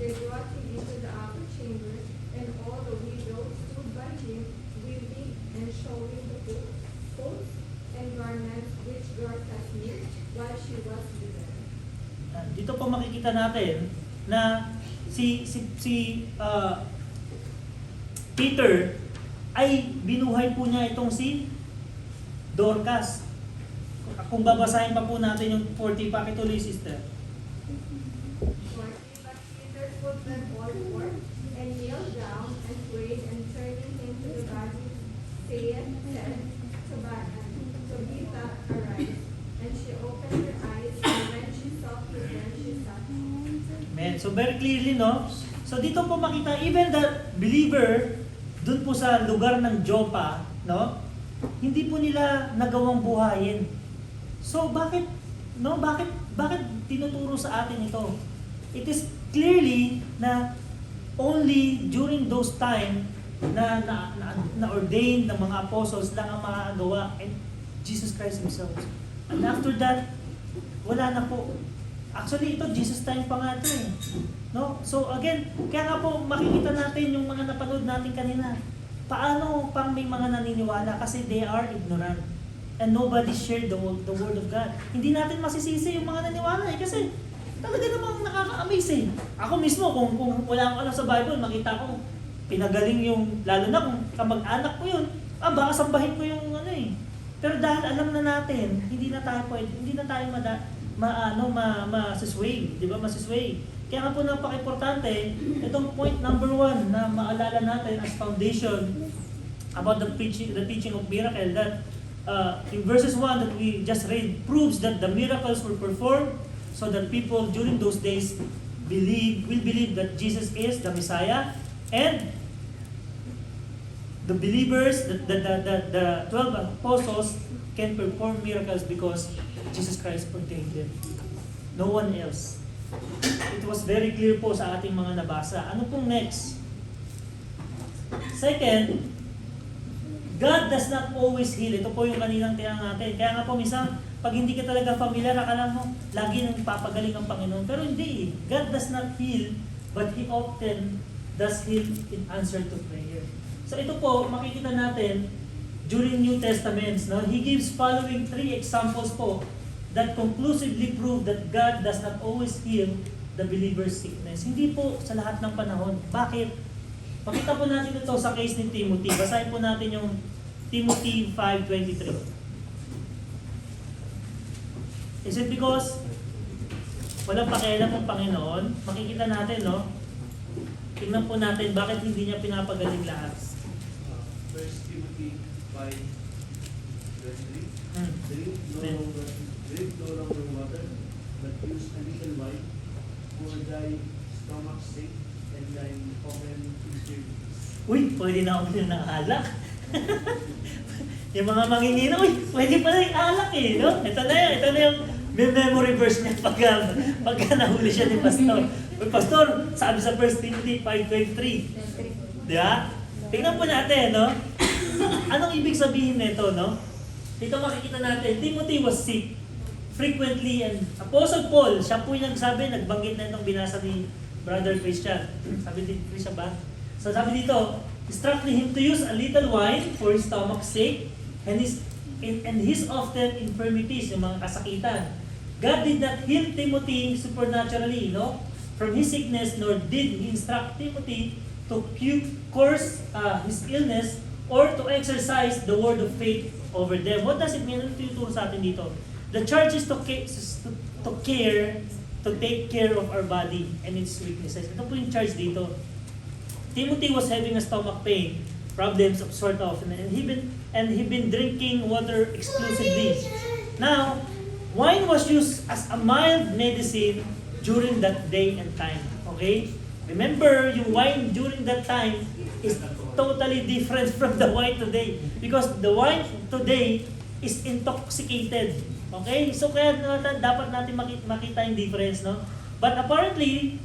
they brought him into the upper chamber, and all the widows stood by him, weeping and showing the coats and garments which Dorcas made while she was with them. Dito po makikita natin na si Peter ay binuhay po niya itong si Dorcas. Kung babasahin pa po natin yung 40, pakituloy sister. But Peter put them all forth, and kneeled down, and prayed, and turning him to the body, said, Tabitha, arise. And she opened her eyes, and when she saw him, she sat down. Amen. So very clearly, no? So dito po makita, even the believer, dun po sa lugar ng Joppa, no? Hindi po nila nagawang buhayin. So bakit tinuturo sa atin ito? It is clearly na only during those time na ordained ng mga apostles lang ang makagawa, and Jesus Christ Himself. And after that, wala na po. Actually, ito Jesus time pa nga ito eh. No? So again, kaya nga po makikita natin yung mga napanood natin kanina. Paano pang may mga naniniwala? Kasi they are ignorant. And nobody shared the word of God. Hindi natin masisisi yung mga naniwala eh. Kasi talaga namang nakaka-amaze eh. Ako mismo, kung wala akong alam sa Bible, makita ko, pinagaling yung, lalo na kung kamag-anak ko yun, baka sambahin ko yung ano eh. Pero dahil alam na natin, hindi na tayo masisway, di ba? Masisway. Kaya nga po napaka-importante, itong point number 1 na maalala natin as foundation about the teaching of miracle, that in verses 1 that we just read proves that the miracles were performed so that people during those days will believe that Jesus is the Messiah, and the believers, the 12 apostles can perform miracles because Jesus Christ ordained them. No one else. It was very clear po sa ating mga nabasa. Ano pong next? Second, God does not always heal. Ito po yung kaninang tiyang natin. Kaya nga po minsan, pag hindi ka talaga familiar, akala mo, lagi nang papagaling ang Panginoon. Pero hindi. God does not heal, but He often does heal in answer to prayer. So ito po, makikita natin during New Testaments, no? He gives following 3 examples po that conclusively prove that God does not always heal the believer's sickness. Hindi po sa lahat ng panahon. Bakit? Pakita po natin ito sa case ni Timothy. Basahin po natin yung Timothy 5:23. Is it because walang pakialam ang Panginoon? Makikita natin, no? Tingnan po natin bakit hindi niya pinapagaling lahat. 1 Timothy 5:23. Drink no longer water, but use a little wine for thy stomach's sake and thine open infirmities. Uy, pwede na uminom ng alak. Yung mga mangingina, uy, pwede pala yung alak eh, no? Ito na yung memory verse niya pagka nahuli siya ni Pastor. Uy, Pastor, sabi sa 1 Timothy 5:23. Di ba? Tingnan po natin, no? Anong ibig sabihin nito, no? Dito makikita natin, Timothy was sick frequently, and Apostle Paul, siya po yung nagbanggit na itong binasa ni Brother Christian. Sabi dito, Christian ba? So sabi dito, instructing him to use a little wine for his stomach's sake and his often infirmities, yung mga kasakitan. God did not heal Timothy supernaturally, no? From his sickness, nor did he instruct Timothy to curse his illness or to exercise the word of faith over them. What does it mean? Ano tinuturo sa atin dito? The church is to take care of our body and its weaknesses. Ito po yung charge dito. Timothy was having a stomach pain, problems of sort of, and he been drinking water exclusively. Now, wine was used as a mild medicine during that day and time. Okay? Remember, yung wine during that time is totally different from the wine today. Because the wine today is intoxicated. Okay? So kaya dapat natin makita yung difference, no? But apparently,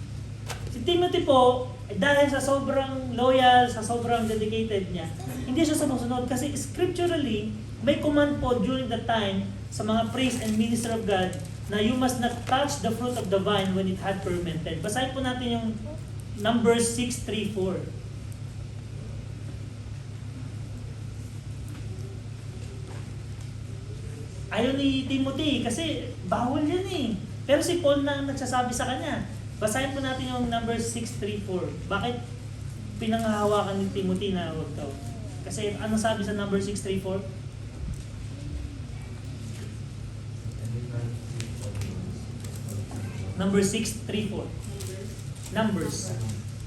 si Timothy po, dahil sa sobrang loyal, sa sobrang dedicated niya, hindi siya sumusunod kasi scripturally, may command po during that time sa mga priest and minister of God na you must not touch the fruit of the vine when it had fermented. Basahin po natin yung Numbers 6:3-4. Ayaw ni Timothy kasi bawal yan eh. Pero si Paul na nagsasabi sa kanya. Basahin po natin yung Numbers 6:3-4. Bakit pinanghahawakan ni Timothy na huwag daw? Kasi ano sabi sa Numbers 6:3-4? Numbers 6:3-4. Numbers.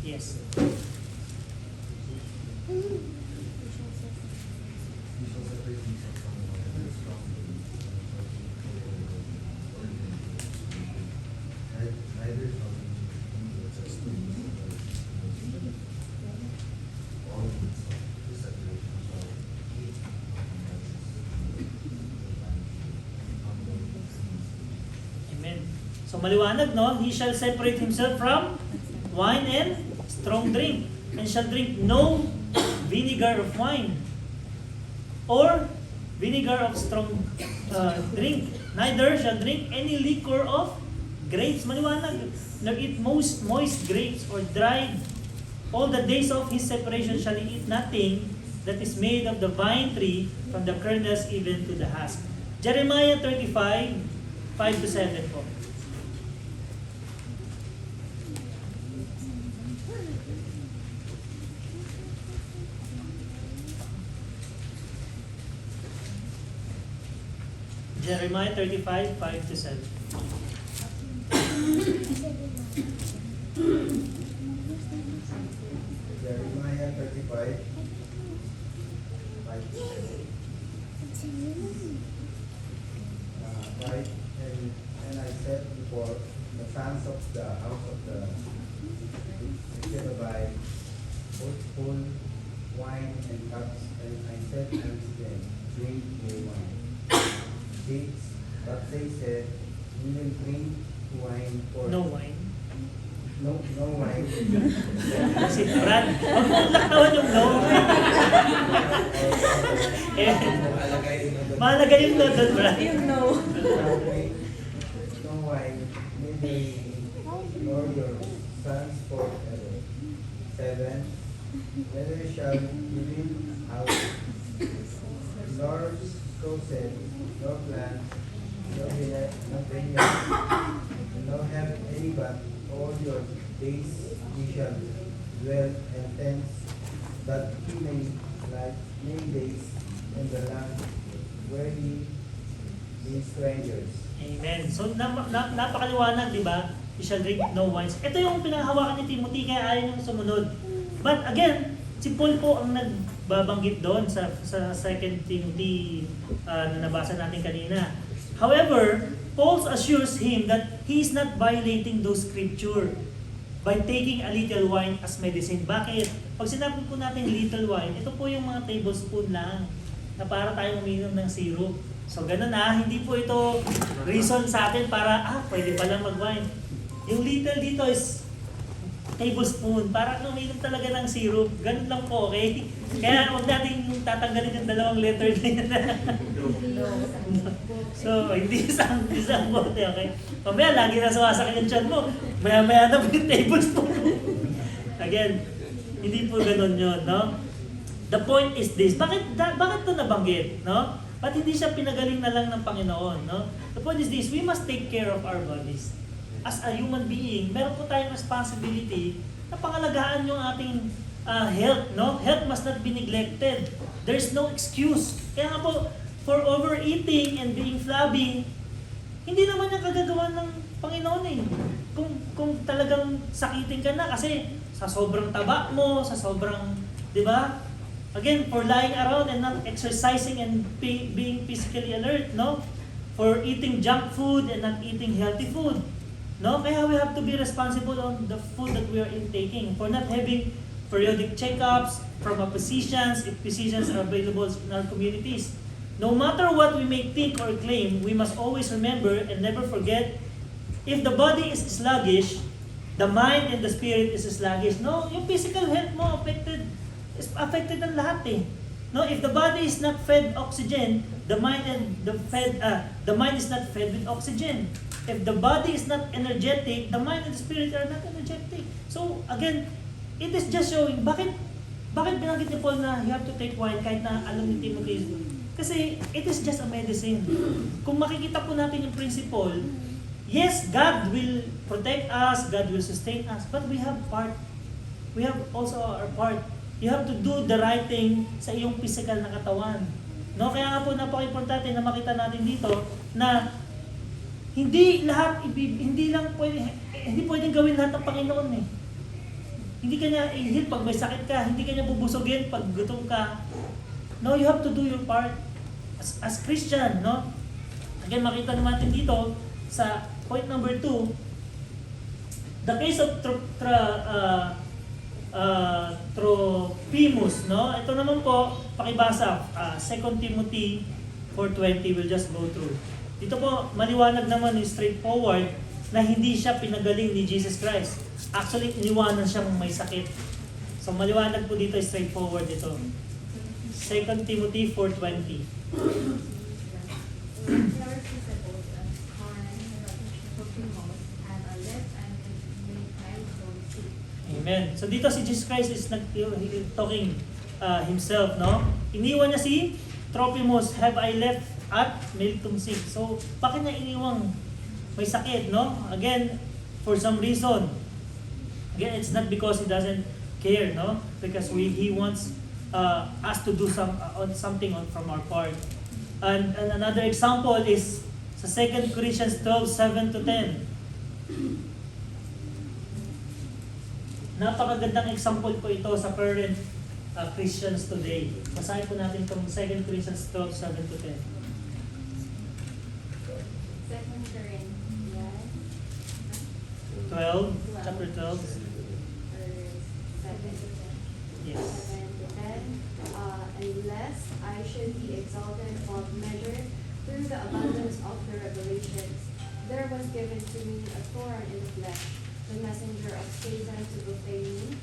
Yes. Amen. So maliwanag, no? He shall separate himself from wine and strong drink, and shall drink no vinegar of wine or vinegar of strong drink, neither shall drink any liquor of grapes. Maliwanag. Nor eat most moist grapes or dried. All the days of his separation shall he eat nothing that is made of the vine tree, from the kernels even to the husk. Jeremiah 35:5-7 po. Jeremiah 35:5-7. Jeremiah 35, 5 to 7. Right, and I said before, the sons of the house of the Cherubim put full wine and cups, and I said unto them, drink new wine. But they said, we will drink wine for No wine. no wine. Si Brad. Huwag mong laktawan yung no. Malagay yung no doon, Brad. no. No wine, neither nor your sons forever. 7. Neither shall you build houses, nor crosses, nor plant, nor vineyard, nor have any, but all your days ye shall dwell in tents, that ye may like many days in the land where ye be strangers. Amen. So napakaliwanag, di ba? You shall drink no wines. Ito yung pinanghawakan ni Timothy, kaya ayaw niyang sumunod. But again, si Paul po ang nagbabanggit doon sa 2 Timothy na nabasa natin kanina. However, Paul assures him that he is not violating those scripture by taking a little wine as medicine. Bakit? Pag sinabi po natin little wine, ito po yung mga tablespoon lang na para tayo uminom ng syrup. So ganun hindi po ito reason sa atin para, pwede palang mag-wine. Yung little dito is tablespoon, para uminom talaga ng syrup. Ganun lang po, okay? Kaya huwag natin tatanggalin yung dalawang letter na yun. So, hindi isang bote, okay? Mamaya, lagi na sumasakit yung tiyan mo. Maya-maya na po yung tablespoon. Again, hindi po ganun yun, no? The point is this. Bakit ito nabanggit, no? Ba't hindi siya pinagaling na lang ng Panginoon, no? The point is this. We must take care of our bodies. As a human being, meron po tayong responsibility na pangalagaan yung ating health, no? Health must not be neglected. There's no excuse. Kaya nga po, for overeating and being flabby, hindi naman yung kagagawa ng Panginoon eh. Kung talagang sakitin ka na kasi sa sobrang taba mo, sa sobrang, di ba? Again, for lying around and not exercising and being physically alert, no? For eating junk food and not eating healthy food. No? Kaya we have to be responsible on the food that we are intaking. For not having periodic checkups from our physicians, if physicians are available in our communities. No matter what we may think or claim, we must always remember and never forget, if the body is sluggish, the mind and the spirit is sluggish. No, yung physical health mo is affected ng lahat eh. No, if the body is not fed oxygen, the mind is not fed with oxygen. If the body is not energetic, the mind and the spirit are not energetic. So again, it is just showing bakit binanggit ni Paul na you have to take wine kahit na alam ni Timothy. Kasi it is just a medicine. Kung makikita po natin yung principle, yes, God will protect us, God will sustain us, but we have part. We have also our part. You have to do the right thing sa iyong physical na katawan. No, kaya nga po napaka-importante na makita natin dito na hindi pwedeng gawin lahat ng Panginoon eh. Hindi kanya i-heal pag may sakit ka, hindi kanya bubusogin pag gutom ka. No, you have to do your part as Christian, no? Again, makita natin dito sa point number 2, the case of Trophimus, no? Ito naman po, pakibasa, 2 Timothy 4:20, we'll just go through. Dito po, maliwanag naman, straightforward, na hindi siya pinagaling ni Jesus Christ. Actually, iniwanan siyang may sakit. So, maliwanag po dito, straightforward ito. 2 Timothy 4:20. Amen. So dito si Jesus Christ is talking himself, no? Iniwan niya si Trophimus, have I left at Miltum sick. So, bakit niya iniwang may sakit, no? Again, for some reason. Again, it's not because he doesn't care, no? Because he wants us to do something from our part. And another example is sa 2 Corinthians 12:7-10. Napakagandang example po ito sa current Christians today. Basahin po natin itong 2 Corinthians 12:7-10. 12, chapter 12. Yes. Unless I should be exalted above measure through the abundance of the revelations, there was given to me a thorn in the flesh, the messenger of Satan to buffet me,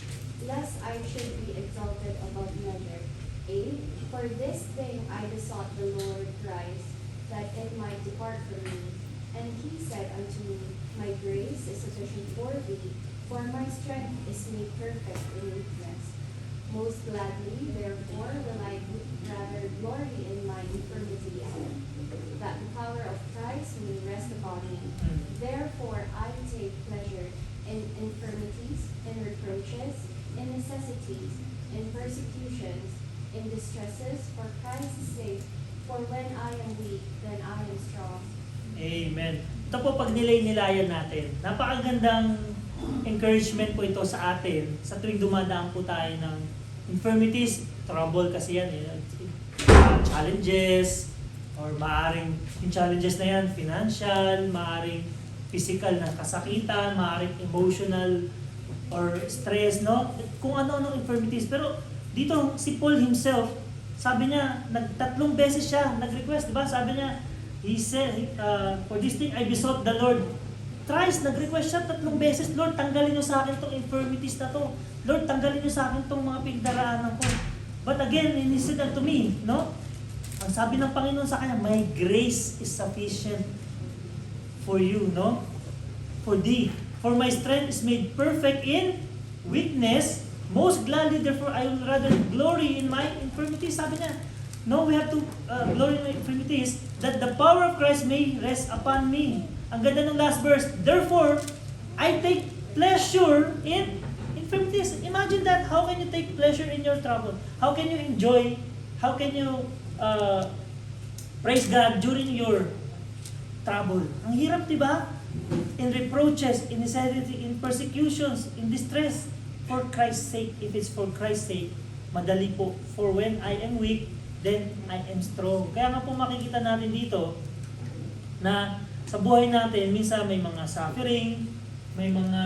lest I should be exalted above measure. 8. For this thing I besought the Lord Christ, that it might depart from me. And he said unto me, My grace is sufficient for thee, for my strength is made perfect in weakness. Most gladly, therefore, will I rather glory in my infirmities, that the power of Christ may rest upon me. Therefore, I take pleasure in infirmities, in reproaches, in necessities, in persecutions, in distresses, for Christ's sake. For when I am weak, then I am strong. Amen. Ito po pag nilay-nilayan natin. Napakagandang encouragement po ito sa atin sa tuwing dumadaan po tayo ng infirmities, trouble kasi yan, challenges, or maaring yung challenges na yan, financial, maaring physical na kasakitan, maaring emotional or stress, no? Kung ano-ano infirmities. Pero dito, si Paul himself, sabi niya, tatlong beses siya nag-request, di ba? Sabi niya, he said, for this thing I besought the Lord. Thrice, nag-request siya 3 beses, Lord, tanggalin niyo sa akin tong infirmities na to. Lord, tanggalin niyo sa akin tong mga pinagdaraanan ko. But again, he said unto me, no? Ang sabi ng Panginoon sa kanya, my grace is sufficient for you, no? For thee. For my strength is made perfect in weakness. Most gladly, therefore, I will rather glory in my infirmities. Sabi niya, no, we have to glory in my infirmities, that the power of Christ may rest upon me. Ang ganda ng last verse. Therefore, I take pleasure in infirmities. Imagine that. How can you take pleasure in your trouble? How can you enjoy? How can you praise God during your trouble? Ang hirap, di ba? In reproaches, in necessity, in persecutions, in distress, for Christ's sake. If it's for Christ's sake, madali po. For when I am weak, then I am strong. Kaya nga po makikita natin dito na sa buhay natin, minsan may mga suffering, may mga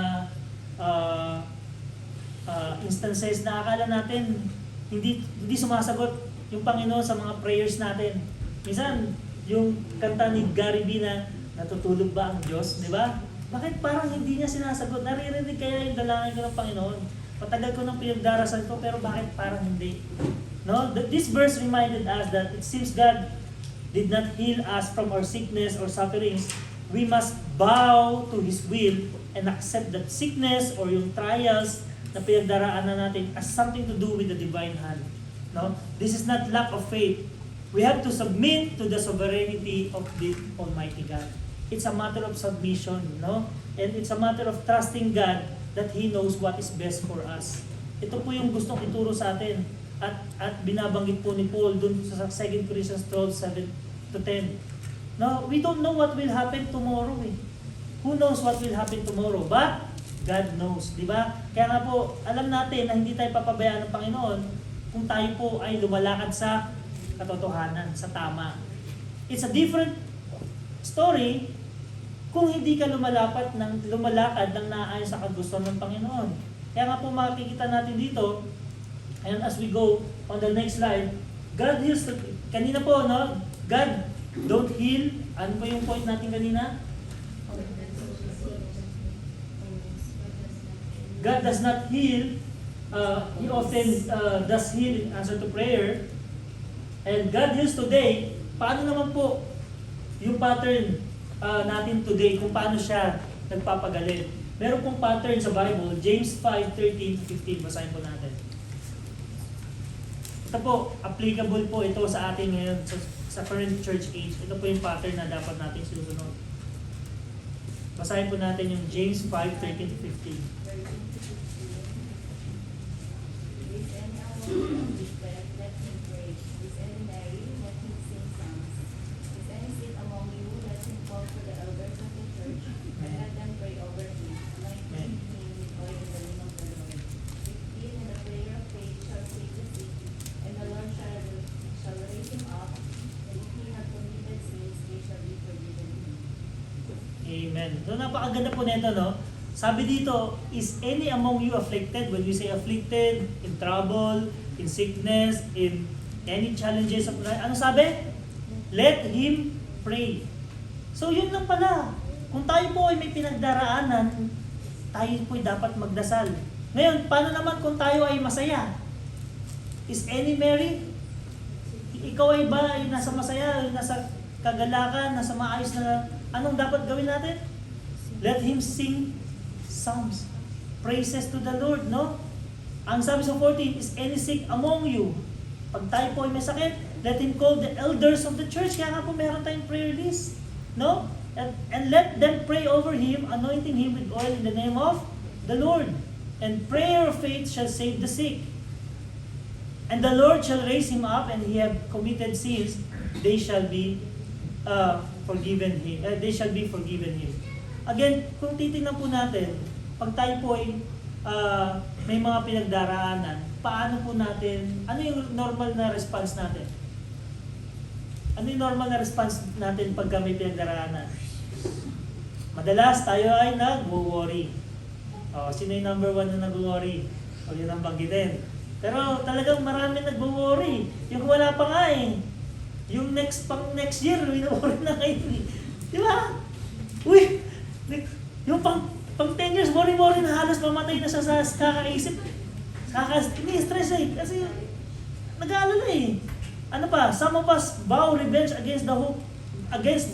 instances na akala natin hindi sumasagot yung Panginoon sa mga prayers natin. Minsan, yung kanta ni Gary B na natutulog ba ang Diyos, di ba? Bakit parang hindi niya sinasagot? Naririnig kaya yung dalangin ko ng Panginoon? Patagal ko nang pinagdarasan ko, pero bakit parang hindi? No? This verse reminded us that it seems God did not heal us from our sickness or sufferings. We must bow to His will and accept that sickness or yung trials na pinagdaraanan natin as something to do with the divine hand. No? This is not lack of faith. We have to submit to the sovereignty of the Almighty God. It's a matter of submission, no? And it's a matter of trusting God that He knows what is best for us. Ito po yung gustong ituro sa atin. At binabanggit po ni Paul dun sa 2 Corinthians 12:7-10. No, we don't know what will happen tomorrow eh. Who knows what will happen tomorrow? But God knows, di ba? Kaya nga po, alam natin na hindi tayo papabayaan ng Panginoon kung tayo po ay lumalakad sa katotohanan, sa tama. It's a different story kung hindi ka lumalakad ng naayon sa kagustuhan ng Panginoon. Kaya nga po makikita natin dito, and as we go on the next slide, God heals, kanina po, no? God don't heal. Ano pa yung point natin kanina? God does not heal. He often does heal in answer to prayer. And God heals today. Paano naman po yung pattern natin today kung paano siya nagpapagaling? Meron pong pattern sa Bible, James 5:13-15. Basahin po natin. Ito po, applicable po ito sa ating ngayon, sa current church age. Ito po yung pattern na dapat natin susunod. Basahin po natin yung James 5:13-15. Let him pray. Is any merry? Let him sing songs. Is any sick among you? Let him call for the elders of the church, and let them pray over him, anointing him with oil in the name of the Lord. If and the prayer of faith shall save the sick, and the Lord shall raise him up, and if he have committed sins, they shall be forgiven him. Amen. So napakaganda po nito, no? Sabi dito, is any among you afflicted? When we say afflicted, in trouble, in sickness, in any challenges of life, ano sabi? Let him pray. So yun lang pala. Kung tayo po ay may pinagdaraanan, tayo po ay dapat magdasal. Ngayon, paano naman kung tayo ay masaya? Is any merry? Ikaw ay ba ay nasa masaya, nasa kagalakan, nasa maayos na, anong dapat gawin natin? Let him sing psalms, praises to the Lord, no? Ang sabi sa 14, is any sick among you? Pag tayo po ay may sakit, let him call the elders of the church. Kaya nga po meron tayong prayer list, no? And let them pray over him, anointing him with oil in the name of the Lord. And prayer of faith shall save the sick. And the Lord shall raise him up, and he have committed sins, they shall be forgiven him. They shall be forgiven him. Again, kung titingnan po natin, pag tayo po ay may mga pinagdaraanan, paano po natin, ano yung normal na response natin? Ano yung normal na response natin pagka may pinagdaraanan? Madalas tayo ay nag-worry. Oh, sino yung number 1 na nag-worry? O yun ang banggitin. Pero talagang marami nag-worry. Yung wala pa nga eh. Yung next year, wino-worry na kayo eh. Di ba? Uy! Yung pang 10 years, worry na halos mamatay na siya sa kakaisip. Ini-stress eh. Kasi nag-aalala eh. Ano pa? Some of us vow revenge against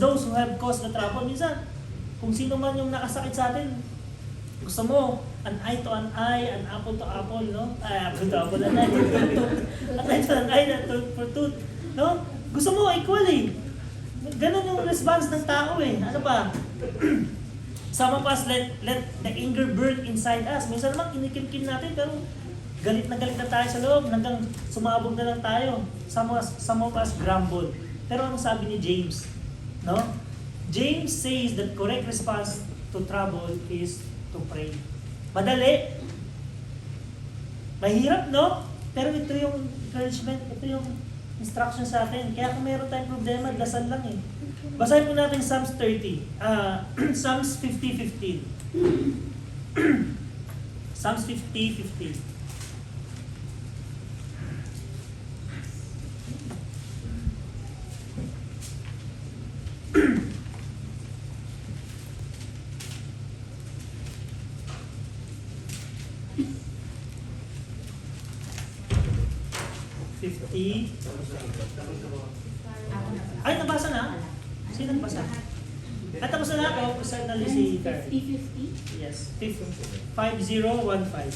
those who have caused the trouble. Minsan, kung sino man yung nakasakit sa atin, gusto mo, an eye to an eye, an apple to apple, no? Ay, apple to apple, an eye to tooth. An eye to an eye, an tooth for tooth. No? Gusto mo, equal eh. Ganun yung response ng tao eh. Ano pa? Some of us let the anger burn inside us. Minsan naman kinikim-kim natin, pero galit na tayo sa loob, hanggang sumabog na lang tayo. Some of us grumble. Pero ano sabi ni James? No? James says that correct response to trouble is to pray. Madali. Mahirap, no? Pero ito yung encouragement, ito yung instruction sa atin. Kaya kung meron tayong problema, dasal lang eh. Basahin po natin Psalms 30. Psalms 50:15. Psalms 50:15. Ay, nabasa na? Sino nagbasa? At tapos na ako, personally si Carl. 50-50? Yes, 5015. 5015.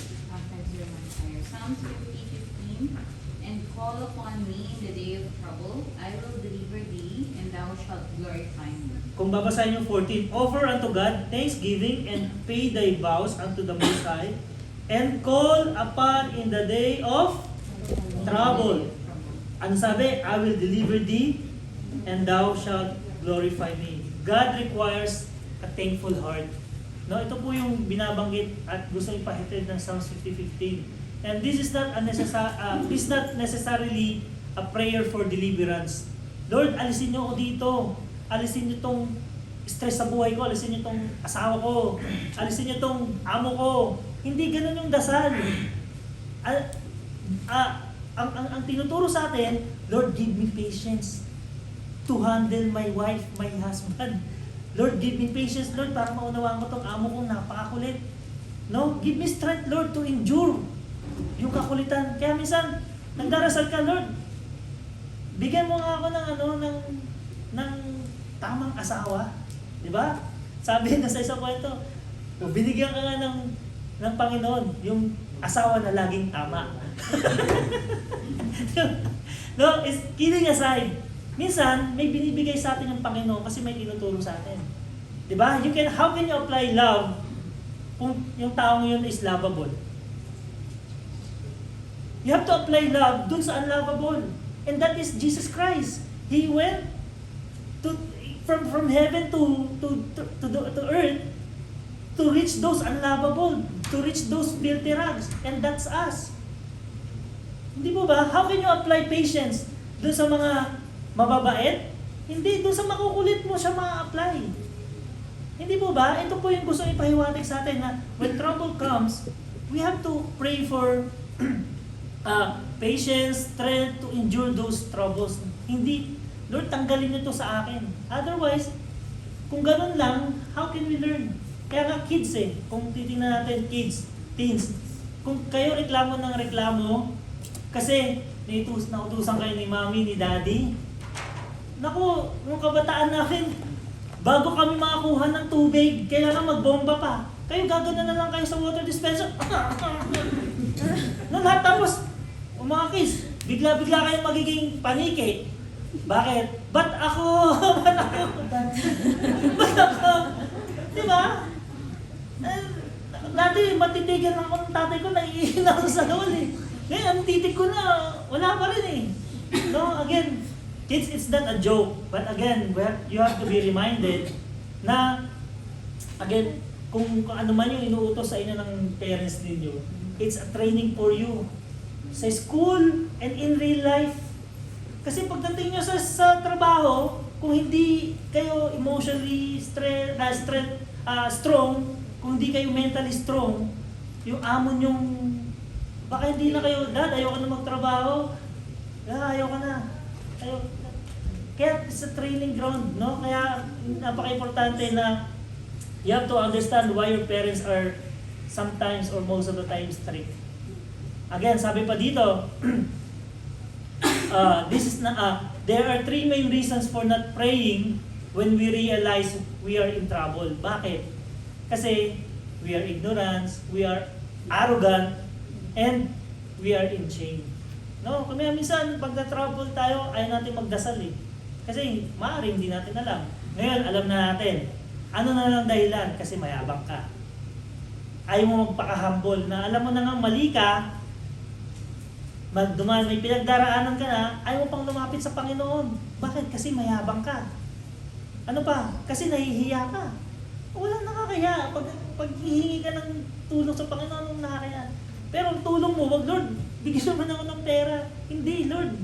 Psalms 50:15. And call upon me in the day of trouble, I will deliver thee, and thou shalt glorify me. Kung babasahin yung 14, offer unto God thanksgiving and pay thy vows unto the Most High, and call upon in the day of trouble. Ano sabi? I will deliver thee, and thou shalt glorify me. God requires a thankful heart. No, ito po yung binabanggit at gusto ipahitid ng Psalms 50:15. And this is not necessarily a prayer for deliverance. Lord, alisin niyo ako dito. Alisin niyo tong stress sa buhay ko. Alisin niyo tong asawa ko. Alisin niyo tong amo ko. Hindi ganun yung dasal. Ang tinuturo sa atin, Lord, give me patience to handle my wife, my husband. Lord, give me patience, Lord, para maunawaan ko tong amo kong napakakulit. No? Give me strength, Lord, to endure yung kakulitan. Kaya minsan, nagdarasal ka, Lord, bigyan mo nga ako ng tamang asawa. Di ba? Sabi na sa isang kwento, binigyan ka nga ng Panginoon yung asawa na laging tama. No, is kidding aside, minsan may binibigay sa atin yung Panginoon kasi may tinuturo sa atin. 'Di ba? How can you apply love kung yung taong yun is lovable? You have to apply love dun sa unlovable. And that is Jesus Christ. He went from heaven to earth to reach those unlovable, to reach those filthy rags. And that's us. Hindi po ba? How can you apply patience dun sa mga mababait? Hindi, dun sa makukulit mo siya ma-apply. Hindi po ba? Ito po yung gusto ipahiwatig sa atin na when trouble comes, we have to pray for patience, strength to endure those troubles. Hindi, Lord, tanggalin niyo to sa akin. Otherwise, kung ganun lang, how can we learn? Kaya nga kids kung titingnan natin kids, teens, kung kayo reklamo ng reklamo, kasi nautusan kayo ni mami, ni daddy, naku, yung kabataan namin, bago kami makakuha ng tubig, kailangan magbomba pa. Kayo gagana na lang kayo sa water dispenser. No, lahat tapos, mga kids, bigla-bigla kayong magiging paniki. Bakit? Ba't ako? Ba't ako? Diba? Dati matitigan ako ng tatay ko, naiihin ako sa salon Ngayon, ang titig ko na, wala pa rin No, again, kids, it's not a joke. But again, you have to be reminded na, again, kung ano man yung inuutos sa inyo ng parents ninyo, it's a training for you. Sa school and in real life. Kasi pagdating nyo sa trabaho, kung hindi kayo emotionally strong, kung di kayo mentally strong, yung amon yung, baka hindi na kayo, Dad, ayaw ka na magtrabaho. Ayaw ka na. Ayaw. Kaya sa training ground, no? Kaya napaka-importante na you have to understand why your parents are sometimes or most of the time strict. Again, sabi pa dito, there are three main reasons for not praying when we realize we are in trouble. Bakit? Kasi we are ignorant, we are arrogant, and we are in shame. No, kami minsan pag na-trouble tayo, ayaw natin magdasal eh. Kasi maaaring hindi natin alam. Ngayon, alam na natin. Ano na lang dahilan? Kasi mayabang ka. Ayaw mo magpaka-humble na alam mo na nga mali ka, may pinagdaraanan ka na, ayaw mo pang lumapit sa Panginoon. Bakit? Kasi mayabang ka. Ano pa? Kasi nahihiya ka. Walang nakakaya. Pag hihingi ka ng tulong sa Panginoon, anong nakakaya? Pero ang tulong mo, wag Lord, bigyan naman ako ng pera. Hindi, Lord.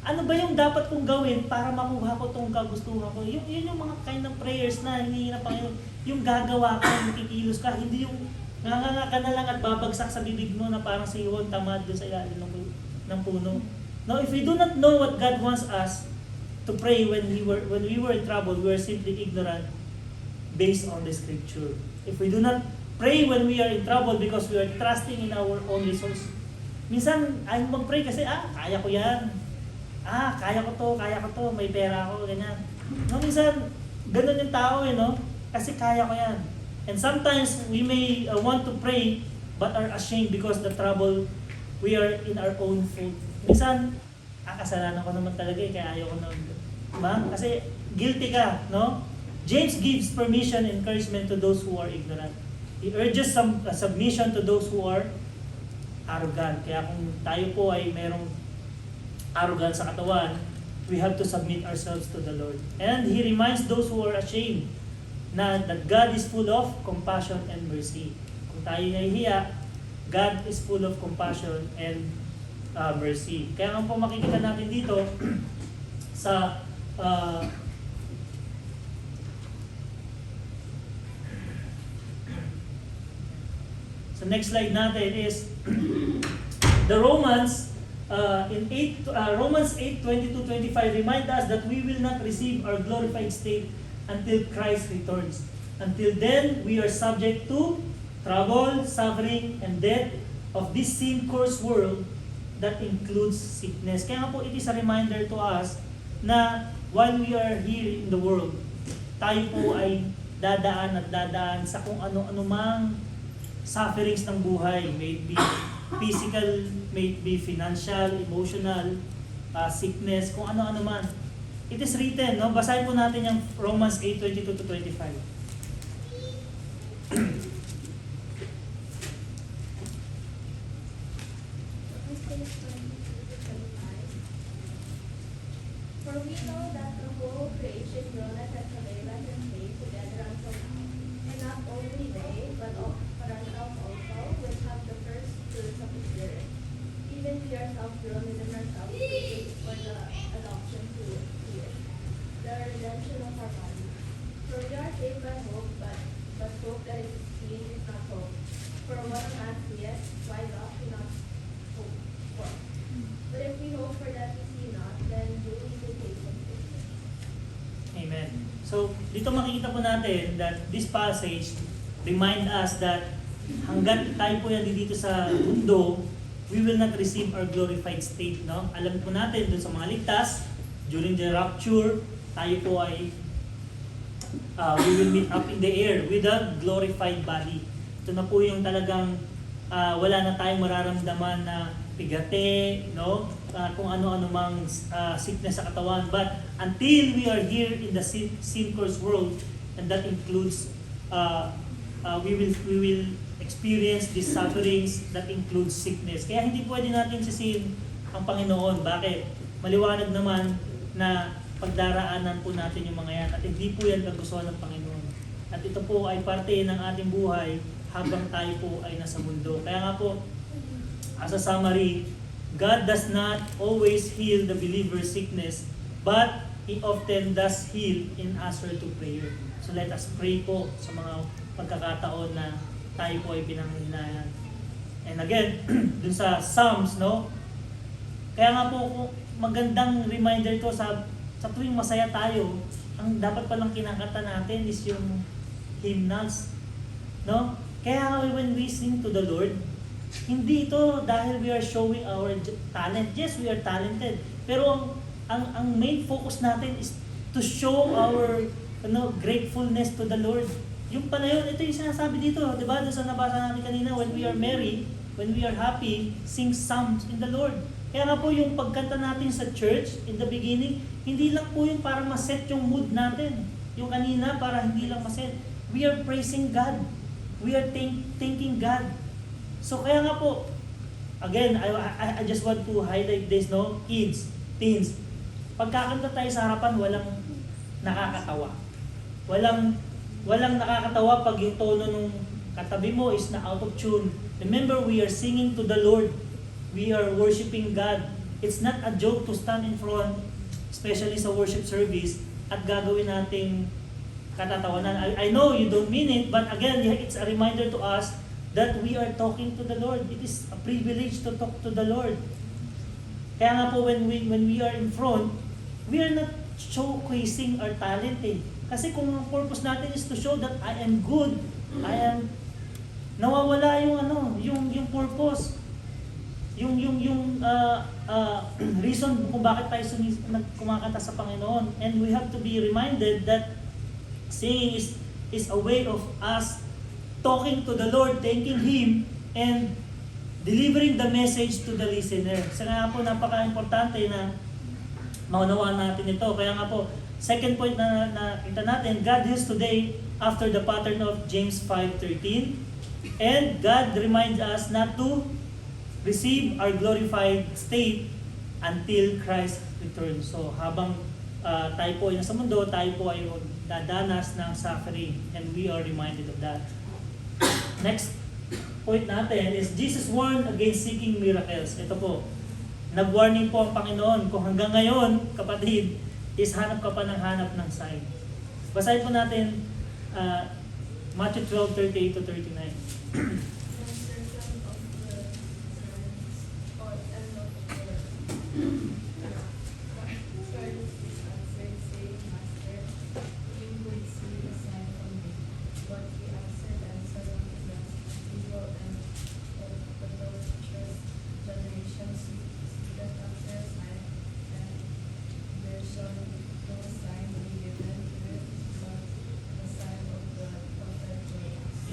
Ano ba yung dapat kong gawin para makuha ko itong kagustuhan ko? Yun yung mga kind of prayers na hinihingi ng Panginoon. Yung gagawa ka, yung kikilos ka, hindi yung nganga ka na lang at babagsak sa bibig mo na parang si Juan tamad doon sa ilalim ng puno. Now, if we do not know what God wants us to pray when we were in trouble, we were simply ignorant based on the Scripture. If we do not pray when we are in trouble because we are trusting in our own resource. Minsan, ayaw mag-pray kasi, kaya ko yan. Kaya ko to, may pera ako, ganyan. No, minsan, ganun yung tao no? Kasi kaya ko yan. And sometimes, we may want to pray, but are ashamed because the trouble, we are in our own fault. Minsan, kasalanan ko naman talaga kaya ayaw ko na. Diba? Kasi, guilty ka, no? James gives permission and encouragement to those who are ignorant. He urges some submission to those who are arrogant. Kaya kung tayo po ay merong arrogant sa katawan, we have to submit ourselves to the Lord. And He reminds those who are ashamed na that God is full of compassion and mercy. Kung tayo nahihiya, God is full of compassion and mercy. Kaya ang po makikita natin dito sa next slide natin is the Romans Romans 8:20-25 remind us that we will not receive our glorified state until Christ returns. Until then, we are subject to trouble, suffering, and death of this sin-cursed world that includes sickness. Kaya nga po, it is a reminder to us na while we are here in the world, tayo po ay dadaan sa kung ano-ano mang sufferings ng buhay, may it be physical, may it be financial, emotional, sickness, kung ano-ano man. It is written, no? Basahin po natin yung Romans 8:22-25. For we know that the whole creation groaneth and travaileth in pain together until now. And not only they, but ourselves also, which have the first fruits of the Spirit. Even we ourselves groan within ourselves, waiting for the adoption to fear, the redemption of our body. For we are saved by hope, but hope that is seen is not hope. For what a man seeth, why doth he not hope for? But if we hope for that we see not, then do we take him patience. Amen. So, dito makikita po natin that this passage remind us that hanggat tayo po yan dito sa mundo, we will not receive our glorified state. No? Alam po natin dun sa mga ligtas, during the rapture, tayo po ay we will meet up in the air with a glorified body. Ito na po yung talagang wala na tayong mararamdaman na pigate, no? Kung ano-ano mang sickness sa katawan. But until we are here in the sin-cursed world, and that includes, we will experience these sufferings that includes sickness. Kaya hindi pwede natin sisihin ang Panginoon. Bakit? Maliwanag naman na pagdaraanan po natin yung mga yan at hindi po yan kagustuhan ng Panginoon. At ito po ay parte ng ating buhay habang tayo po ay nasa mundo. Kaya nga po, as a summary, God does not always heal the believer's sickness, but He often does heal in answer to prayer. So let us pray po sa mga pagkakataon na tayo po ay pinanghihinayan. And again, dun sa Psalms, no? Kaya nga po, magandang reminder to sa tuwing masaya tayo, ang dapat palang kinakanta natin is yung hymnals, no? Kaya when we sing to the Lord, hindi ito dahil we are showing our talent. Yes, we are talented. Pero ang main focus natin is to show our gratefulness to the Lord. Yung pala yun, ito yung sinasabi dito, di ba? Doon sa nabasa natin kanina, when we are merry, when we are happy, sing psalms in the Lord. Kaya nga po yung pagkanta natin sa church in the beginning, hindi lang po yung para maset yung mood natin. Yung kanina, para hindi lang maset. We are praising God. We are thanking God. So kaya nga po, again, I just want to highlight this, no? Kids, teens, pagkakanta tayo sa harapan, walang nakakatawa. Walang nakakatawa pag yung tono nung katabi mo is na out of tune. Remember, we are singing to the Lord. We are worshiping God. It's not a joke to stand in front, especially sa worship service, at gagawin nating katatawanan. I know you don't mean it, but again, it's a reminder to us that we are talking to the Lord. It is a privilege to talk to the Lord. Kaya nga po, when we are in front, we are not showcasing our talent eh. Kasi kung ang purpose natin is to show that I am good, nawawala yung purpose. Yung reason kung bakit tayo kumakanta sa Panginoon. And we have to be reminded that singing is a way of us talking to the Lord, thanking Him, and delivering the message to the listener. So nga po, napaka-importante na maunawaan natin ito. Kaya nga po, second point na kita natin, God heals today after the pattern of James 5:13. And God reminds us not to receive our glorified state until Christ returns. So habang tayo po ay nasa mundo, tayo po ay dadanas ng suffering, and we are reminded of that. Next point natin is Jesus warned against seeking miracles. Ito po, nag-warning po ang Panginoon kung hanggang ngayon, kapatid, is hanap ka pa ng hanap ng sign. Basahin po natin Matthew 12:38 to 39.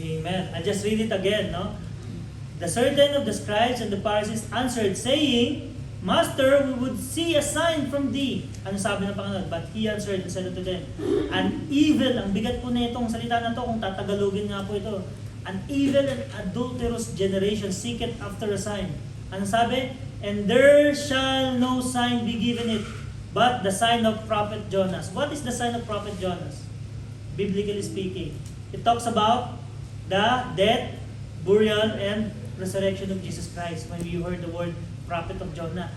Amen. I just read it again, no? The certain of the scribes and the Pharisees answered, saying, Master, we would see a sign from thee. Ano sabi ng Panginoon? But he answered and said unto them, an evil, ang bigat po na itong salita na to, kung tatagalogin nga po ito, an evil and adulterous generation seeketh after a sign. Ano sabi? And there shall no sign be given it, but the sign of prophet Jonas. What is the sign of prophet Jonas? Biblically speaking, it talks about the death, burial, and resurrection of Jesus Christ. When we heard the word prophet of Jonah,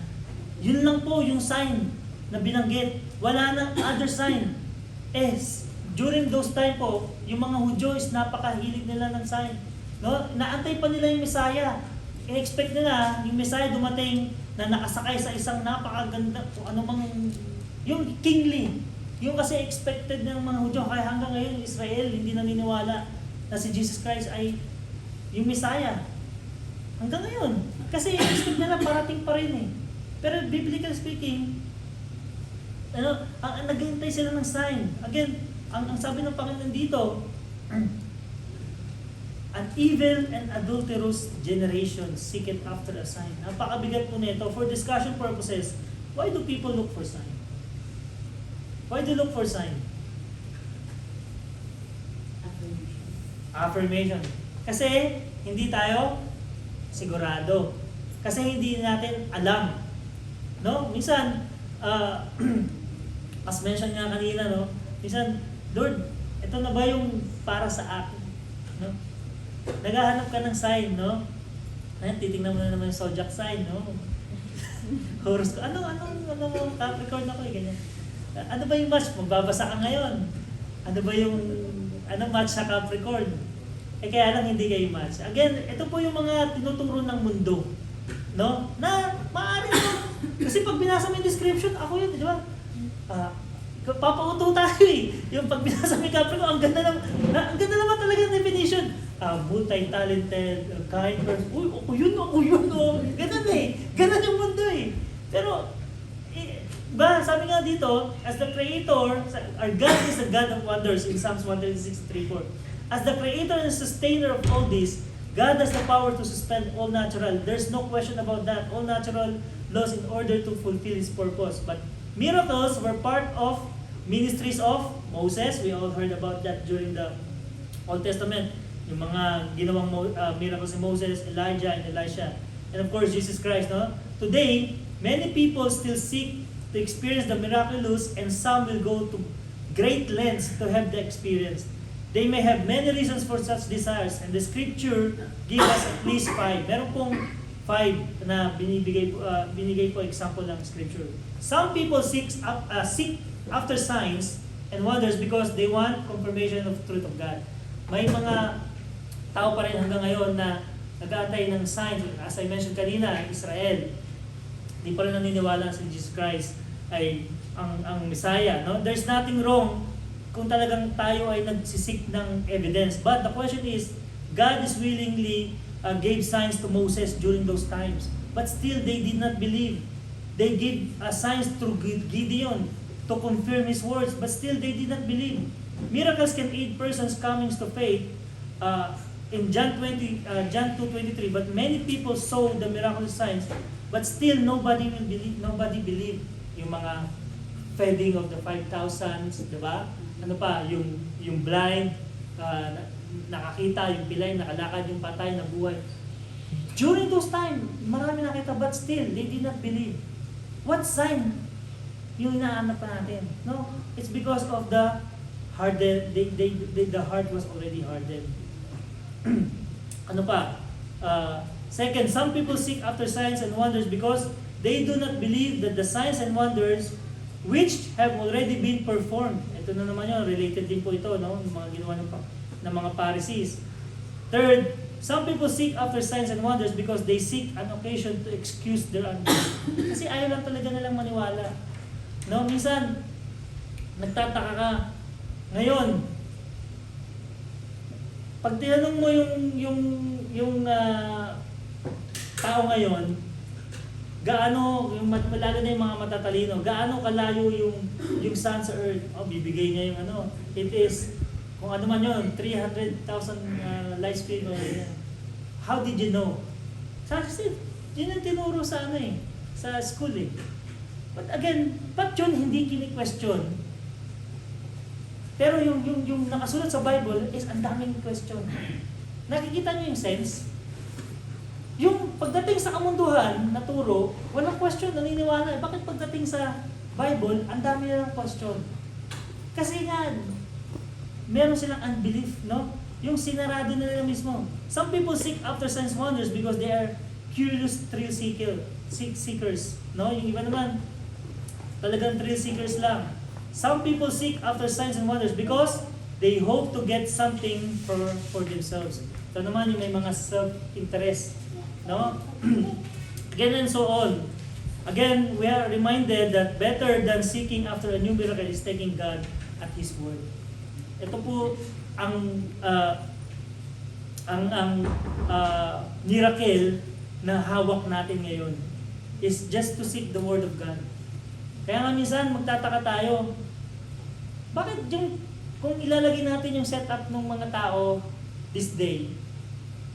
yun lang po yung sign na binanggit. Wala nang other sign. During those time po, yung mga Hudyo is napakahilig nila ng sign. No? Naantay pa nila yung Messiah. I-expect nila yung Messiah dumating na nakasakay sa isang napakaganda, ano mang, yung kingly. Yung kasi expected ng mga Hudyo. Kaya hanggang ngayon, Israel hindi naniniwala na si Jesus Christ ay yung Messiah. Hanggang ngayon. Kasi expect nila parating pa rin eh. Pero biblically speaking, naghihintay sila ng sign. Again, ang sabi ng Panginoon dito, an evil and adulterous generation seeketh after a sign. Napakabigat po nito. For discussion purposes, why do people look for sign? Why do you look for sign? Affirmation. Kasi hindi tayo sigurado. Kasi hindi natin alam. No? Minsan, as mention nga kanina, no? Minsan, Lord, ito na ba yung para sa akin? No? Naghahanap ka ng sign, no? Ayan, titingnan mo na naman yung zodiac sign, no? Horoscope. Ano, Capricorn ako eh, ganyan. Ano ba yung match? Magbabasa ka ngayon. Ano ba yung, match sa Capricorn? Kaya lang hindi kayo match. Again, ito po yung mga tinuturo ng mundo. No? Na maaari mo. Kasi pag binasa mo yung description, ako yun, di ba? Papauto tayo eh. Yung pag binasa mo yung Capricorn, ang ganda naman talaga ng definition. Multi-talented, kind person. Uy, ako yun. Oh. Ganun eh. Ganun yung mundo eh. Pero, sabi nga dito, as the creator, our God is a God of wonders in Psalms 136:3-4. As the creator and sustainer of all this, God has the power to suspend all natural. There's no question about that. All natural laws in order to fulfill His purpose. But miracles were part of ministries of Moses. We all heard about that during the Old Testament. Yung mga ginawang miracles ni Moses, Elijah, and Elisha. And of course, Jesus Christ. No? Today, many people still seek to experience the miraculous, and some will go to great lengths to have the experience. They may have many reasons for such desires, and the scripture gives us at least 5. Meron pong 5 na binigay po example ng scripture. Some people seek after signs and wonders because they want confirmation of truth of God. May mga tao pa rin hanggang ngayon na nag-aantay ng signs. As I mentioned kanina, Israel, di pa rin naniniwala si Jesus Christ ay ang Messiah. No? There's nothing wrong kung talagang tayo ay nagsisik ng evidence. But the question is, God is willingly gave signs to Moses during those times. But still, they did not believe. They gave signs through Gideon to confirm his words, but still they did not believe. Miracles can aid persons coming to faith. In John 2:23, but many people saw the miraculous signs, but still nobody believed. Yung mga feeding of the 5,000, di ba? Ano pa, yung blind, nakakita, yung pilay, nakalakad, yung patay, nabuhay. During those time, marami nakita, but still, they did not believe. What sign yung inaanap pa natin? No? It's because of the hardened, the heart was already hardened. Ano pa? Second, some people seek after signs and wonders because they do not believe that the signs and wonders which have already been performed. Ito na naman yun, related din po ito, no? Yung mga ginawa ng mga Pharisees. Third, some people seek after signs and wonders because they seek an occasion to excuse their unbelief. Kasi ayaw lang talaga nilang maniwala. No? Minsan, nagtataka ka. Ngayon, pag tinanong mo yung tao ngayon, gaano, lalo na yung mga matatalino, gaano kalayo yung sun sa earth? Oh, bibigay niya yung ano. It is, kung ano man yun, 300,000 light speed. How did you know? Kasi, yun ang tinuro sa ano eh, sa school eh. But again, ba't yun hindi kini-question? Pero yung nakasulat sa Bible is ang daming question. Nakikita niyo yung sense? Yung pagdating sa kamunduhan na turo, walang question, naniniwala. Bakit pagdating sa Bible, ang dami nilang question? Kasi nga, meron silang unbelief, no? Yung sinarado nila mismo. Some people seek after signs and wonders because they are curious thrill seekers, no? Yung iba naman, talagang thrill seekers lang. Some people seek after signs and wonders because they hope to get something for themselves. Ito naman yung may mga self-interest. No? Again and so on. Again, we are reminded that better than seeking after a new miracle is taking God at His word. Ito po ang miracle na hawak natin ngayon is just to seek the word of God. Kaya nga minsan magtataka tayo, bakit kung ilalagay natin yung setup ng mga tao this day,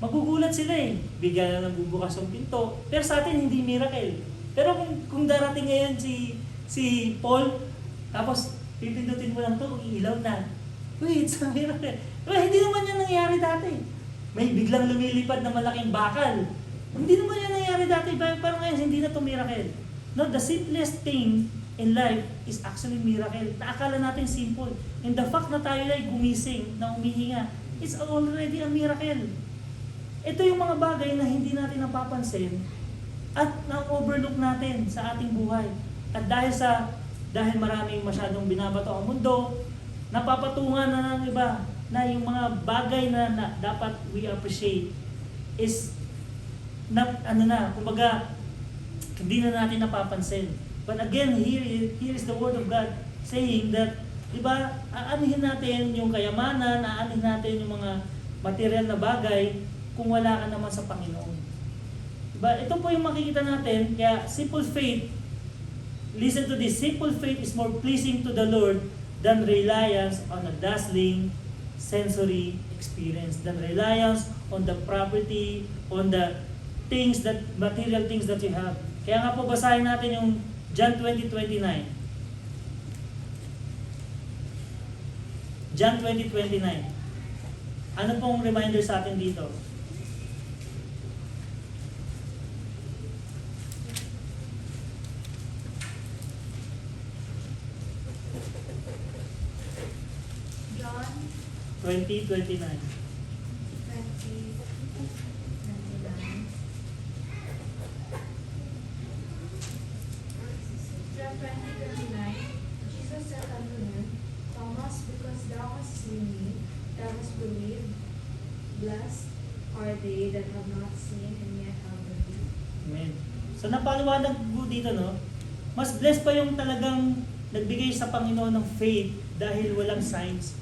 magugulat sila eh. Bigyan na bubukas yung pinto. Pero sa atin, hindi miracle. Pero kung darating ngayon si Paul, tapos pipindutin mo lang ito, iilaw na. Wait, it's a miracle. Well, hindi naman yan nangyari dati. May biglang lumilipad na malaking bakal. Hindi naman yan nangyari dati. Pero ngayon, hindi na ito miracle. No, the simplest thing in life is actually miracle. Naakala natin simple. And the fact na tayo ay gumising, na umihinga, it's already a miracle. Ito yung mga bagay na hindi natin napapansin at na-overlook natin sa ating buhay. At dahil maraming masyadong binabato ang mundo, napapatungan na ng iba na yung mga bagay na dapat we appreciate is kumbaga, hindi na natin napapansin. But again, here is the word of God saying that, di ba, aanhin natin yung kayamanan, aanhin natin yung mga material na bagay kung wala ka naman sa Panginoon. Diba? Ito po yung makikita natin, kaya simple faith, listen to this, simple faith is more pleasing to the Lord than reliance on a dazzling sensory experience, than reliance on the property, on the things that, material things that you have. Kaya nga po basahin natin yung John 20:29. John 20:29. Ano pong reminder sa atin dito? John 20:29. 20:29. John 20:29. Jesus said unto him, Thomas, because thou hast seen me, thou hast believed. Blessed are they that have not seen and yet have believed. Amen. So napaliwanag po dito, no? Mas blessed pa yung talagang nagbigay sa Panginoon ng faith dahil walang signs,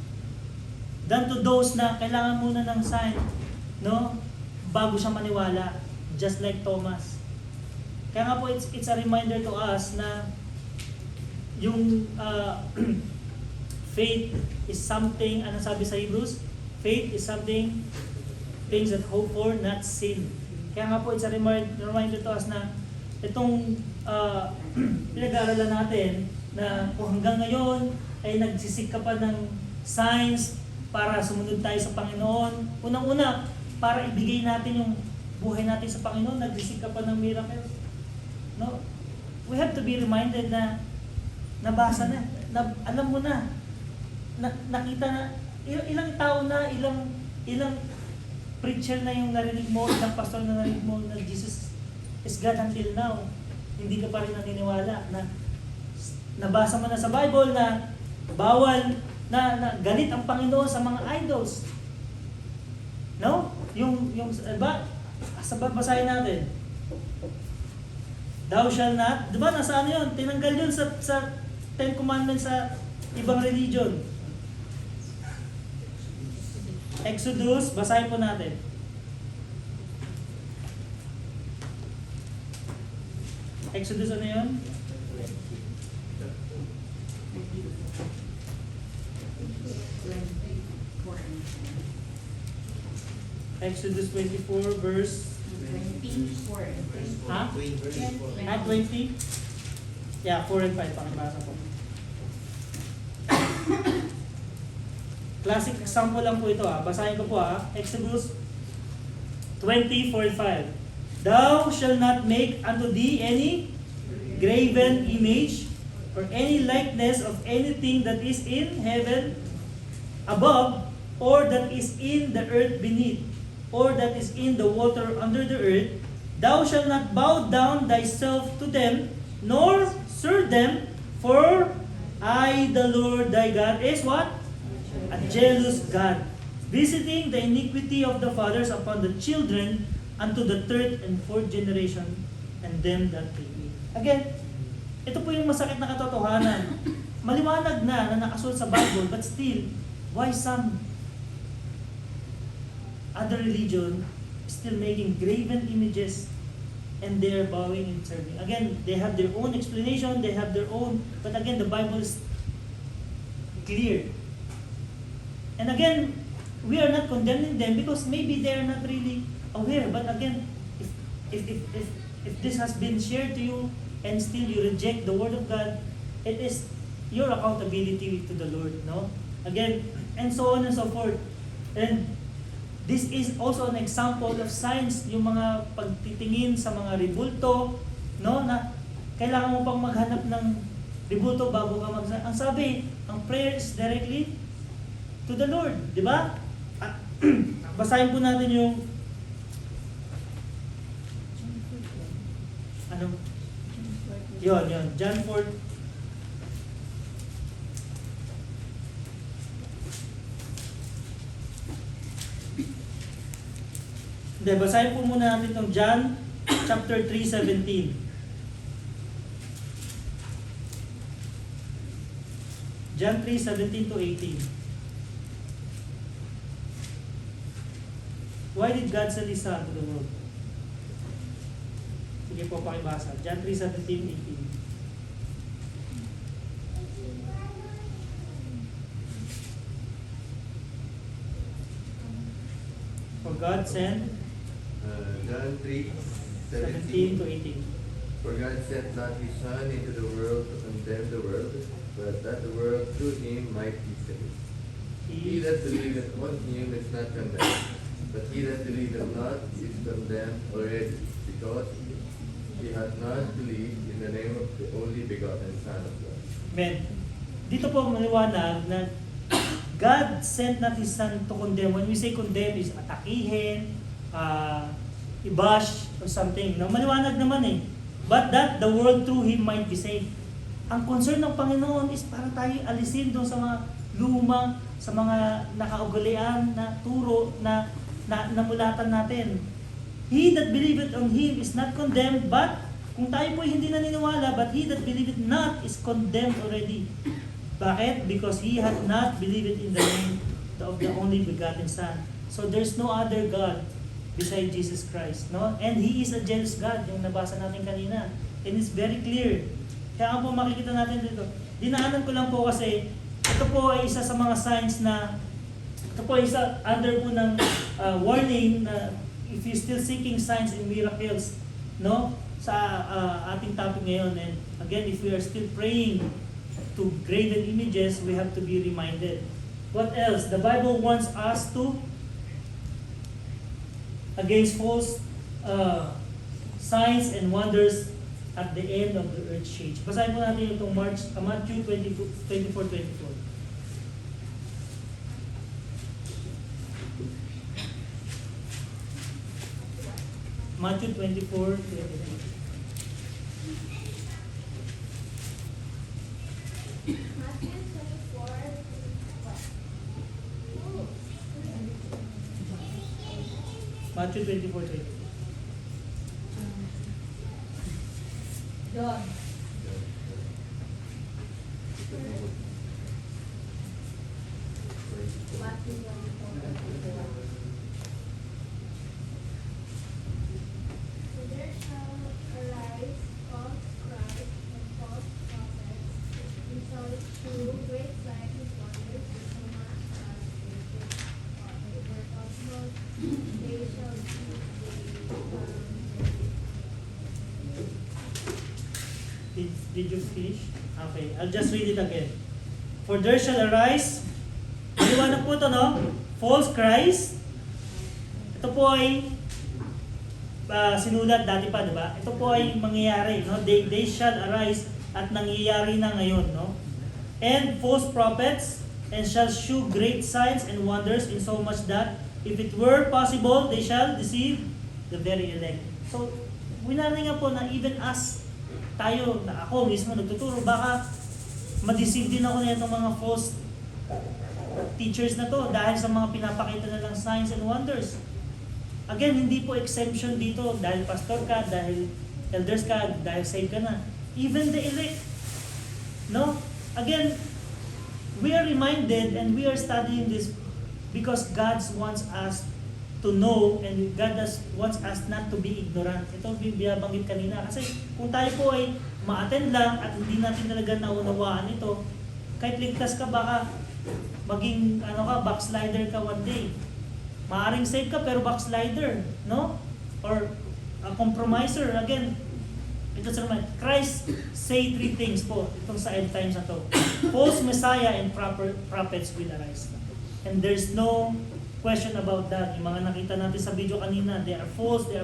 than to those na kailangan muna ng sign, no? Bago siya maniwala, just like Thomas. Kaya nga po, it's a reminder to us na yung faith is something, ano sabi sa Hebrews? Faith is something, things that hope for, not seen. Kaya nga po, it's a reminder to us na itong pinag-aaralan natin na kung hanggang ngayon ay nagsisik ka pa ng signs para sumunod tayo sa Panginoon. Unang-una, para ibigay natin yung buhay natin sa Panginoon, nagsisik ka pa ng miracles. No? We have to be reminded na nabasa na, alam mo na, nakita na, ilang tao na, ilang preacher na yung narinig mo, ilang pastor na narinig mo na Jesus is God until now. Hindi ka pa rin naniniwala na nabasa mo na sa Bible na bawal na galit ang Panginoon sa mga idols. No? Yung basahin natin. Thou shall not, di ba nasaan yun? Tinanggal yun sa Ten Commandments sa ibang religion. Exodus, basahin po natin. Exodus ano yun? Exodus 24 verse 24. ha? 20? Yeah, 4 and 5 pakibasa po. Classic example lang po ito basahin ko po Exodus 20:4-5. Thou shalt not make unto thee any graven image or any likeness of anything that is in heaven above, or that is in the earth beneath, or that is in the water under the earth. Thou shalt not bow down thyself to them, nor serve them, for I, the Lord thy God, is what? A jealous God, visiting the iniquity of the fathers upon the children unto the third and fourth generation, and them that hate me. Again, ito po yung masakit na katotohanan. Maliwanag na nakasulat sa Bible, but still, why some other religion still making graven images and they're bowing and serving? Again, they have their own explanation, they have their own, but again, the Bible is clear. And again, we are not condemning them because maybe they are not really aware. But again, if this has been shared to you and still you reject the Word of God, it is your accountability to the Lord, no? Again, and so on and so forth. And this is also an example of signs, yung mga pagtitingin sa mga ribulto, no? Na kailangan mo pang maghanap ng ribulto bago ka Ang sabi, ang prayer is directly to the Lord, di ba? Basahin po natin yung yun, John 4. Hindi, basahin po muna natin itong John chapter 3:17. John 3:17 to 18. Why did God send His Son to the world? Sige po, pakibasa. John 3:17, 18. For God sent John 3, 17 to 18. For God sent not his Son into the world to condemn the world, but that the world through him might be saved. He that believeth on him is not condemned, but he that believeth not is condemned already, because he hath not believed in the name of the only begotten Son of God. Amen. Dito po maliwanag na God sent not His Son to condemn. When we say condemn is atakihin, i-bash, or something. No, maliwanag naman eh. But that the world through Him might be saved. Ang concern ng Panginoon is para tayo alisin doon sa mga lumang, sa mga nakaugalian na turo na namulatan natin. He that believeth on Him is not condemned, but kung tayo po hindi naniniwala, but he that believeth not is condemned already. Bakit? Because he had not believed in the name of the only begotten Son. So there's no other God beside Jesus Christ, no? And He is a jealous God, yung nabasa natin kanina. And it's very clear. Kaya nga po makikita natin dito. Dinaanan ko lang po kasi ito po ay isa sa mga signs na ito po ay isa under po ng warning na if you're still seeking signs and miracles, no? Sa ating topic ngayon. And again, if we are still praying to graven images, we have to be reminded. What else? The Bible wants us to against false signs and wonders at the end of the earth age. Basahin po natin itong Matthew 24:24. Matthew 24:24. Matthew 24. Matthew 24:24. John. Matthew 24. So there shall arise false Christ and false prophets, and shall shew great signs and wonders, so much as it were possible, they shall Did you finish? Okay, I'll just read it again. For there shall arise, maliwanag po ito, no? False Christ. Ito po ay sinulat dati pa, di ba? Ito po ay mangyayari, no? They shall arise at nangyayari na ngayon, no? And false prophets, and shall shew great signs and wonders, in so much that, if it were possible, they shall deceive the very elect. So, winari nga po na even us, tayo, na ako mismo nagtuturo, baka ma-deceive din ako na itong mga false teachers na to dahil sa mga pinapakita na lang signs and wonders. Again, hindi po exemption dito dahil pastor ka, dahil elders ka, dahil saved ka na. Even the elect. No? Again, we are reminded and we are studying this because God wants us to know and God wants us not to be ignorant. Ito binabanggit kanina. Kasi kung tayo po ay ma-attend lang at hindi natin talaga naunawaan ito, kahit ligtas ka baka maging backslider ka one day. Maaring save ka pero backslider, no? Or a compromiser. Again, ito sa naman, Christ say three things po itong sa end times na to. False Messiah and prophets will arise. And there's no question about that. Yung mga nakita natin sa video kanina, they are false, they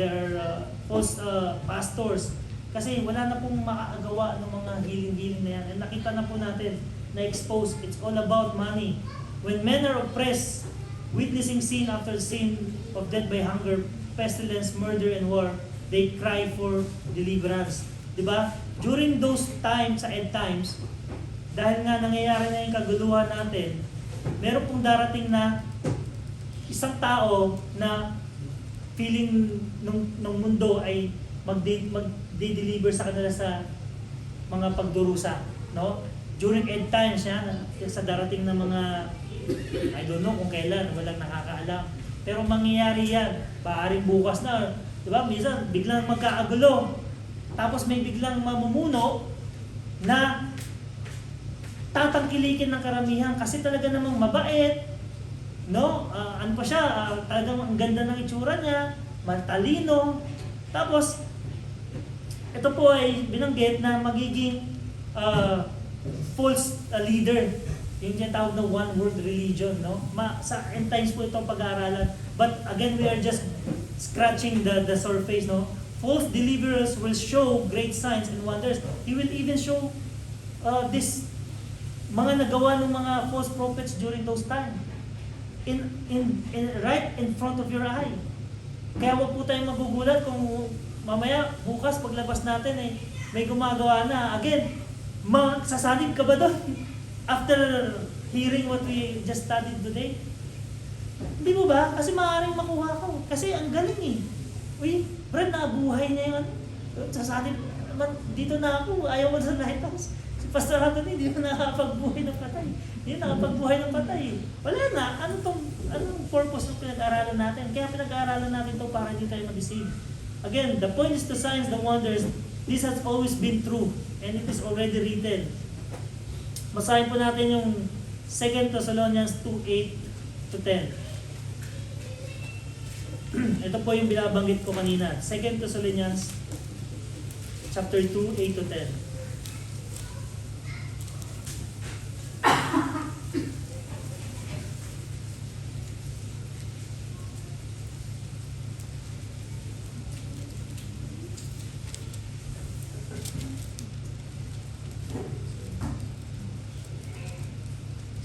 are false pastors. Kasi wala na pong makakagawa ng mga healing na yan. And nakita na po natin na expose. It's all about money. When men are oppressed, witnessing sin after sin of death by hunger, pestilence, murder, and war, they cry for deliverance. Diba? During those times, sa end times, dahil nga nangyayari na yung kaguluhan natin, meron pong darating na isang tao na feeling nung mundo ay magde-deliver sa kanila sa mga pagdurusa, no? During end times sa darating na mga, I don't know kung kailan, walang nakakaalam. Pero mangyayari yan, paaaring bukas na, di ba? Minsan biglang magkakagulo. Tapos may biglang mamumuno na tatangkilikin ng karamihan kasi talaga namang mabait, no? Ano pa siya, talagang ang ganda ng itsura niya, matalino. Tapos, ito po ay binanggit na magiging false leader. Yung tinatawag na one world religion, no? Sa end times po itong pag-aaralan. But again, we are just scratching the surface, no? False deliverers will show great signs and wonders. He will even show this mga nagawa ng mga false prophets during those times. Right in front of your eye. Kaya wag po tayong magugulat kung mamaya, bukas, paglabas natin may gumagawa na. Again, sasanib ka ba doon? After hearing what we just studied today? Hindi mo ba? Kasi maaaring makuha ka. Kasi ang galing eh. Uy, Brad, nabuhay na yun. Sasanib, dito na ako, ayaw mo sa lighthouse. Si Pastor Anthony, hindi mo nakapagbuhay ng patay. Hindi nakapagbuhay ng patay. Wala na. Anong purpose ng pinag-aaralan natin? Kaya pinag-aaralan natin to para hindi tayo ma-deceive. Again, the point is the signs, the wonders. This has always been true. And it is already written. Basahin po natin yung 2 Thessalonians 2:8-10. Ito po yung binabanggit ko kanina. 2 Thessalonians chapter 2, 8-10.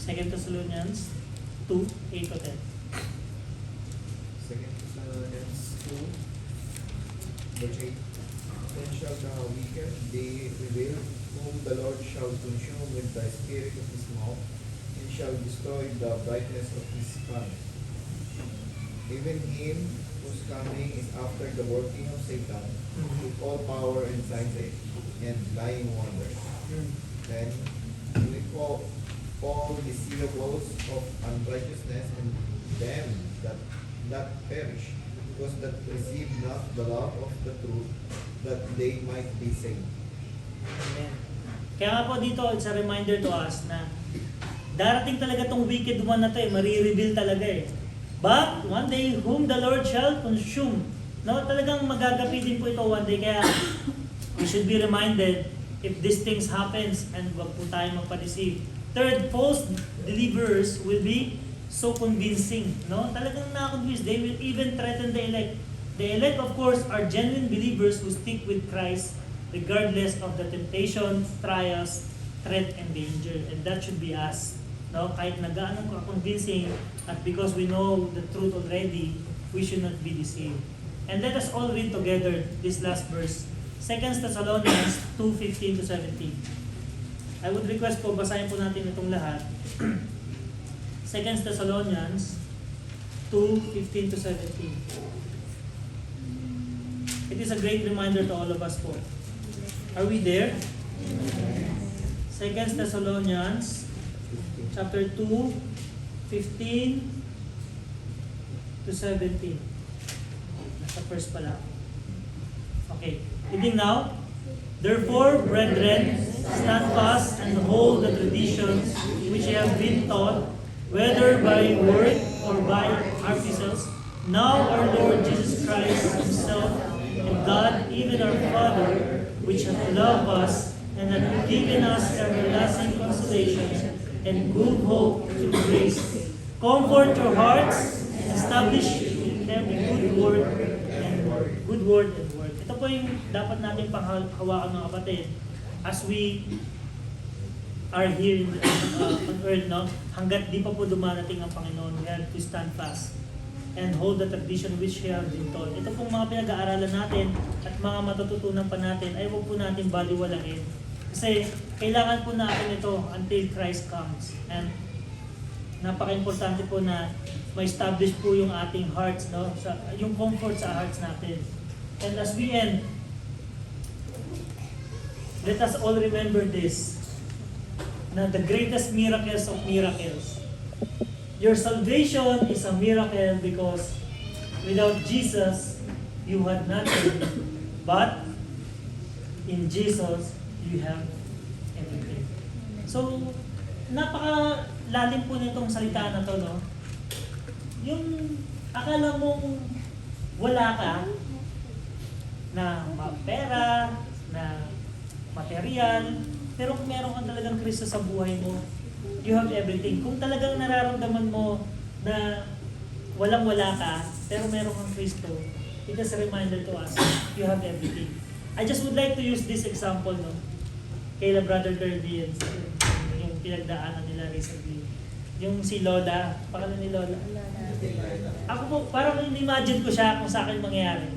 Second Thessalonians 2, 8-10. 2 Thessalonians 2, verse 8. Then shall the wicked be revealed, whom the Lord shall consume with the spirit of his mouth, and shall destroy the brightness of his coming. Even him whose coming is after the working of Satan, with all power and signs and lying wonders. Then with all deceivables of unrighteousness and them that perish, because that receive not the love of the truth, that they might be saved. Amen. Kaya nga po dito, it's a reminder to us na darating talaga tong wicked one na to marireveal talaga But one day, whom the Lord shall consume. No, talagang magagapitin po ito one day. Kaya we should be reminded if these things happens and wag po tayo magpa-deceive. Third, false deliverers will be so convincing. No? Talagang na-convince. They will even threaten the elect. The elect, of course, are genuine believers who stick with Christ regardless of the temptations, trials, threat, and danger. And that should be us. No? Kahit nagaano ka convincing at because we know the truth already, we should not be deceived. And let us all read together this last verse. 2 Thessalonians 2:15-17. I would request po, basahin po natin itong lahat. 2 Thessalonians 2:15-17. It is a great reminder to all of us po. Are we there? 2 Thessalonians chapter 2:15-17. Nasa first pala. Okay. Reading now. Therefore, brethren, stand fast and hold the traditions which have been taught, whether by word or by our epistles. Now our Lord Jesus Christ himself and God, even our Father, which hath loved us and hath given us everlasting consolations and good hope through grace, comfort your hearts, establish in them good word and word. Ito po yung dapat natin panghawakan mga kapatid as we are here on earth, no? Hanggat di pa po dumarating ang Panginoon, we have to stand fast and hold the tradition which we have been taught. Ito pong mga pinag-aaralan natin at mga matututunan pa natin ay huwag po natin baliwalain. Kasi kailangan po natin ito until Christ comes. And napaka-importante po na ma-establish po yung ating hearts, no? Yung comfort sa hearts natin. And as we end, let us all remember this, na the greatest miracles of miracles. Your salvation is a miracle because without Jesus, you had nothing. But in Jesus, you have everything. So, napakalalim po nitong salita na to, no? Yung akala mong wala ka na pera, na material, pero kung meron kang talagang Kristo sa buhay mo, you have everything. Kung talagang nararamdaman mo na walang-wala ka, pero meron kang Kristo, it is a reminder to us, you have everything. I just would like to use this example, no? Kayla Brother Kirby, yung pinagdaanan nila recently. Yung si Lola, pangalan ni Lola. Ako po, parang imagine ko siya kung sa akin mangyayari.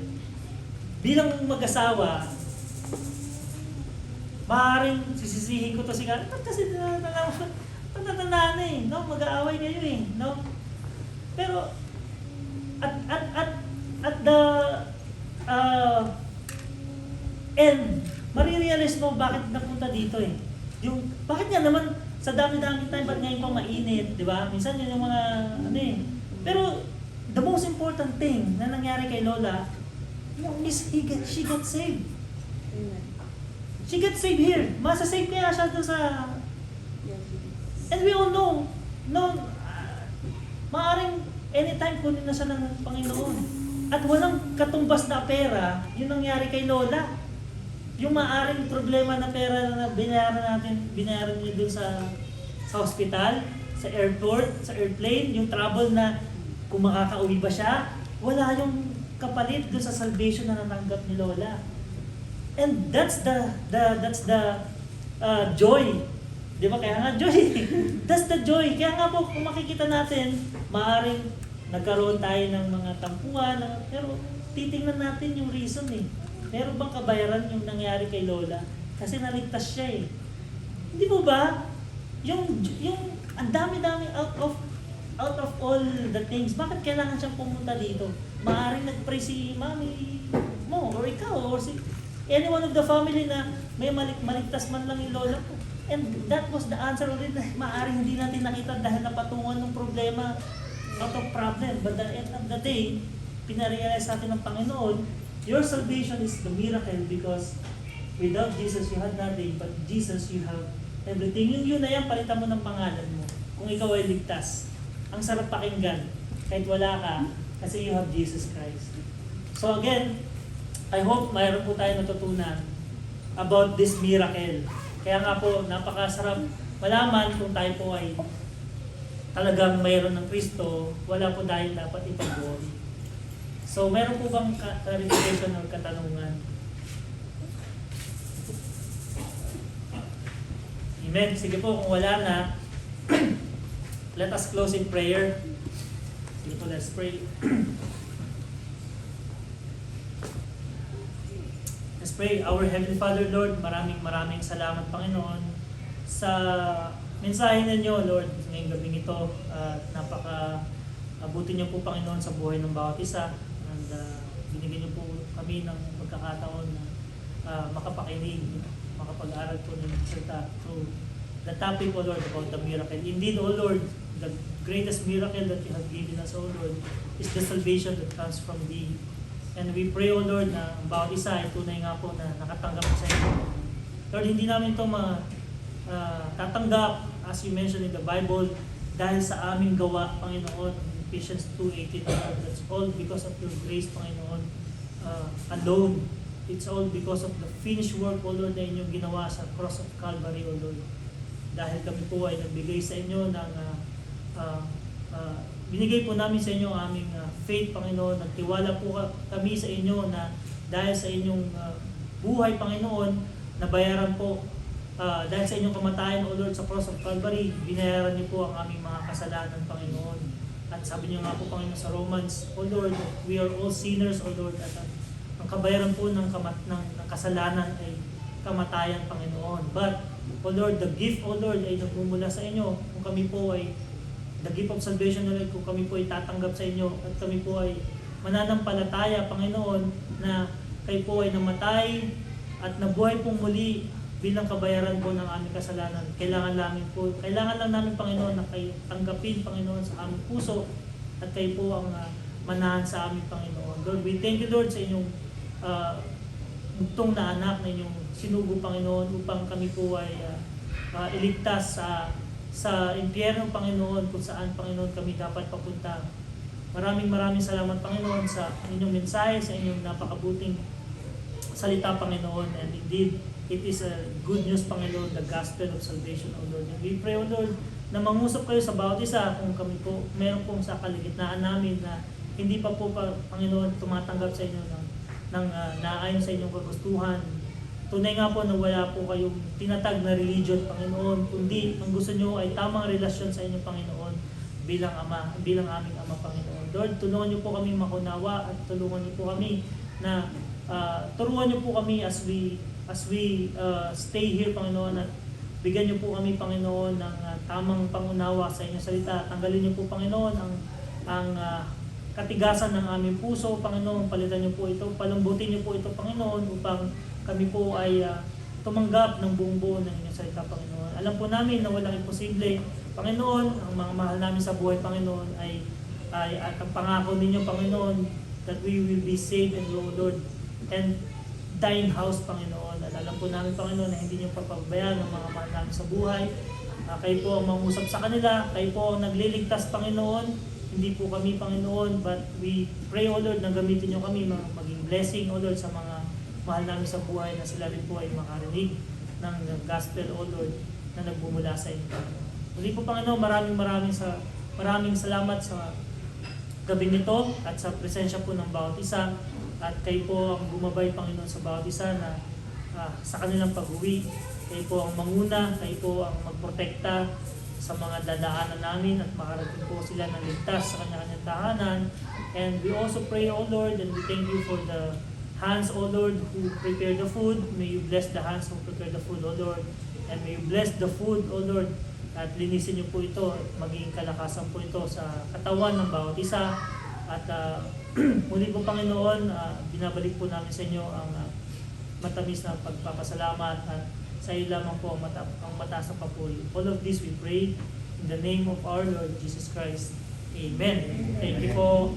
Bilang mag-asawa, maaaring sisisihin ko to si Karen. Kasi patatandaan na eh, no? Mag-aaway kayo eh, no? Pero, at the end, marirealize mo bakit napunta dito eh. Yung, bakit nga naman sa dami-dami time, ba't ngayon pang mainit, di ba? Minsan yun yung mga, ano eh. Pero, the most important thing na nangyari kay Lola, is she got saved. She got saved here. Masasave kaya siya doon sa... And we all know, maaaring anytime kunin na siya ng Panginoon. At walang katumbas na pera, yun nangyari kay Lola. Yung maaaring problema na pera na binayaran niya doon sa hospital, sa airport, sa airplane, yung trouble na kung makakauwi ba siya, wala yung kapalit doon sa salvation na natanggap ni Lola. And that's the joy. Di ba? Kaya nga joy. That's the joy. Kaya nga po, kung makikita natin, maaaring nagkaroon tayo ng mga tampuan, pero titingnan natin yung reason eh. Meron bang kabayaran yung nangyari kay Lola? Kasi naligtas siya eh. Hindi po ba? Yung ang dami-dami out of all the things, bakit kailangan siyang pumunta dito? Maaaring nag-pray si mami mo, or ikaw, or si any one of the family na may maligtas man lang yung lola ko. And that was the answer already. Maaaring hindi natin nakita dahil napatungan ng problema out of problem. But at the end of the day, pinarealize natin ng Panginoon, your salvation is the miracle because without Jesus, you had nothing. But Jesus, you have everything. Yung yun na yan, palitan mo ng pangalan mo. Kung ikaw ay ligtas. Ang sarap pakinggan. Kahit wala ka, kasi you have Jesus Christ. So again, I hope mayroon po tayo natutunan about this miracle. Kaya nga po, napakasarap malaman kung tayo po ay talagang mayroon ng Kristo, wala po dahil dapat ipag-worry. So, meron po bang clarification o katanungan? Amen. Sige po, kung wala na, let us close in prayer. Sige po, let's pray. Let's pray. Our Heavenly Father, Lord, maraming salamat, Panginoon, sa mensahe ninyo, Lord, ngayong gabing ito. Napaka-abutin niyo po, Panginoon, sa buhay ng bawat isa. And binigyan niyo po kami ng pagkakataon na makapakinig, makapag-aral po ng salita through the topic, O Lord, about the miracle. Indeed, O Lord, the greatest miracle that you have given us, O Lord, is the salvation that comes from Thee. And we pray, O Lord, na ang bawat isa ay tunay nga po na nakatanggap sa inyo. Lord, hindi namin ito tatanggap, as you mentioned in the Bible, dahil sa aming gawa, Panginoon, Ephesians 2:18, that's all because of your grace, Panginoon, alone. It's all because of the finished work, O Lord, na inyong ginawa sa cross of Calvary, O Lord. Dahil kami po ay nagbigay sa inyo ng binigay po namin sa inyo ang aming faith, Panginoon. Nagtiwala po kami sa inyo na dahil sa inyong buhay, Panginoon, nabayaran po dahil sa inyong kamatayan, O Lord, sa cross of Calvary, binayaran niyo po ang aming mga kasalanan, Panginoon. At sabi niyo nga po, Panginoon, sa Romans, O Lord, we are all sinners, O Lord, at ang kabayaran po ng kasalanan ay kamatayan, Panginoon. But, O Lord, the gift, O Lord, ay nagmumula sa inyo kung kami po ay the gift of salvation, O Lord, kung kami po ay tatanggap sa inyo at kami po ay mananampalataya, Panginoon, na kayo po ay namatay at nabuhay pong muli bilang kabayaran po ng aming kasalanan. Kailangan lang namin, Panginoon, na kayo tanggapin, Panginoon, sa aming puso at kayo po ang manahan sa aming, Panginoon. Lord, we thank you, Lord, sa inyong bugtong na anak na inyong sinugo, Panginoon, upang kami po ay iligtas sa impyerno, Panginoon, kung saan, Panginoon, kami dapat papunta. Maraming salamat, Panginoon, sa inyong mensahe, sa inyong napakabuting salita, Panginoon. And indeed, it is a good news, Panginoon, the gospel of salvation, O Lord. And we pray, O Lord, na mangusap kayo sa bawat isa kung kami po, meron pong sa kaligitnaan namin na hindi pa po, Panginoon, tumatanggap sa inyo ng naayon sa inyong kagustuhan. Tunay nga po na wala po kayong tinatag na religion, Panginoon, kundi ang gusto nyo ay tamang relasyon sa inyong Panginoon bilang aming Ama, Panginoon. Lord, tulungan nyo po kami makunawa at tulungan nyo po kami na turuan nyo po kami as we stay here, Panginoon, at bigyan nyo po kami, Panginoon, ng tamang pangunawa sa inyong salita. Tanggalin nyo po, Panginoon, ang katigasan ng aming puso, Panginoon. Palitan nyo po ito, palambutin nyo po ito, Panginoon, upang kami po ay tumanggap ng buong buo ng inyong salita, Panginoon. Alam po namin na walang imposible, Panginoon. Ang mga mahal namin sa buhay, Panginoon, ay at ang pangako ninyo, Panginoon, that we will be saved and Lord, and thine house, Panginoon. At alam po namin, Panginoon, na hindi nyo papabayaan ang mga mahal namin sa buhay. Kayo po ang mangusap sa kanila, kayo po ang nagliligtas, Panginoon. Hindi po kami, Panginoon, but we pray, O Lord, na gamitin nyo kami, maging blessing, O Lord, sa mga mahal namin sa buhay, na sila rin po ay makarinig ng gospel, O Lord, na nagbumula sa inyo. Muli po, Panginoon, maraming salamat sa gabi nito at sa presensya po ng bawat isa. At kayo po ang gumabay, Panginoon, sa bawat isa na sa kanilang pag-uwi. Kayo po ang manguna, kayo po ang magprotekta sa mga dadaanan namin at makarating po sila ng ligtas sa kanya-kanyang tahanan. And we also pray, O Lord, and we thank you for the hands, O Lord, who prepare the food. May you bless the hands who prepare the food, O Lord. And may you bless the food, O Lord, at linisin niyo po ito at maging kalakasan po ito sa katawan ng bawat isa. At muli po, Panginoon, binabalik po namin sa inyo ang matamis na pagpapasalamat at sa iyo lamang po ang mataas na papuri. All of this we pray in the name of our Lord Jesus Christ. Amen. Thank you po.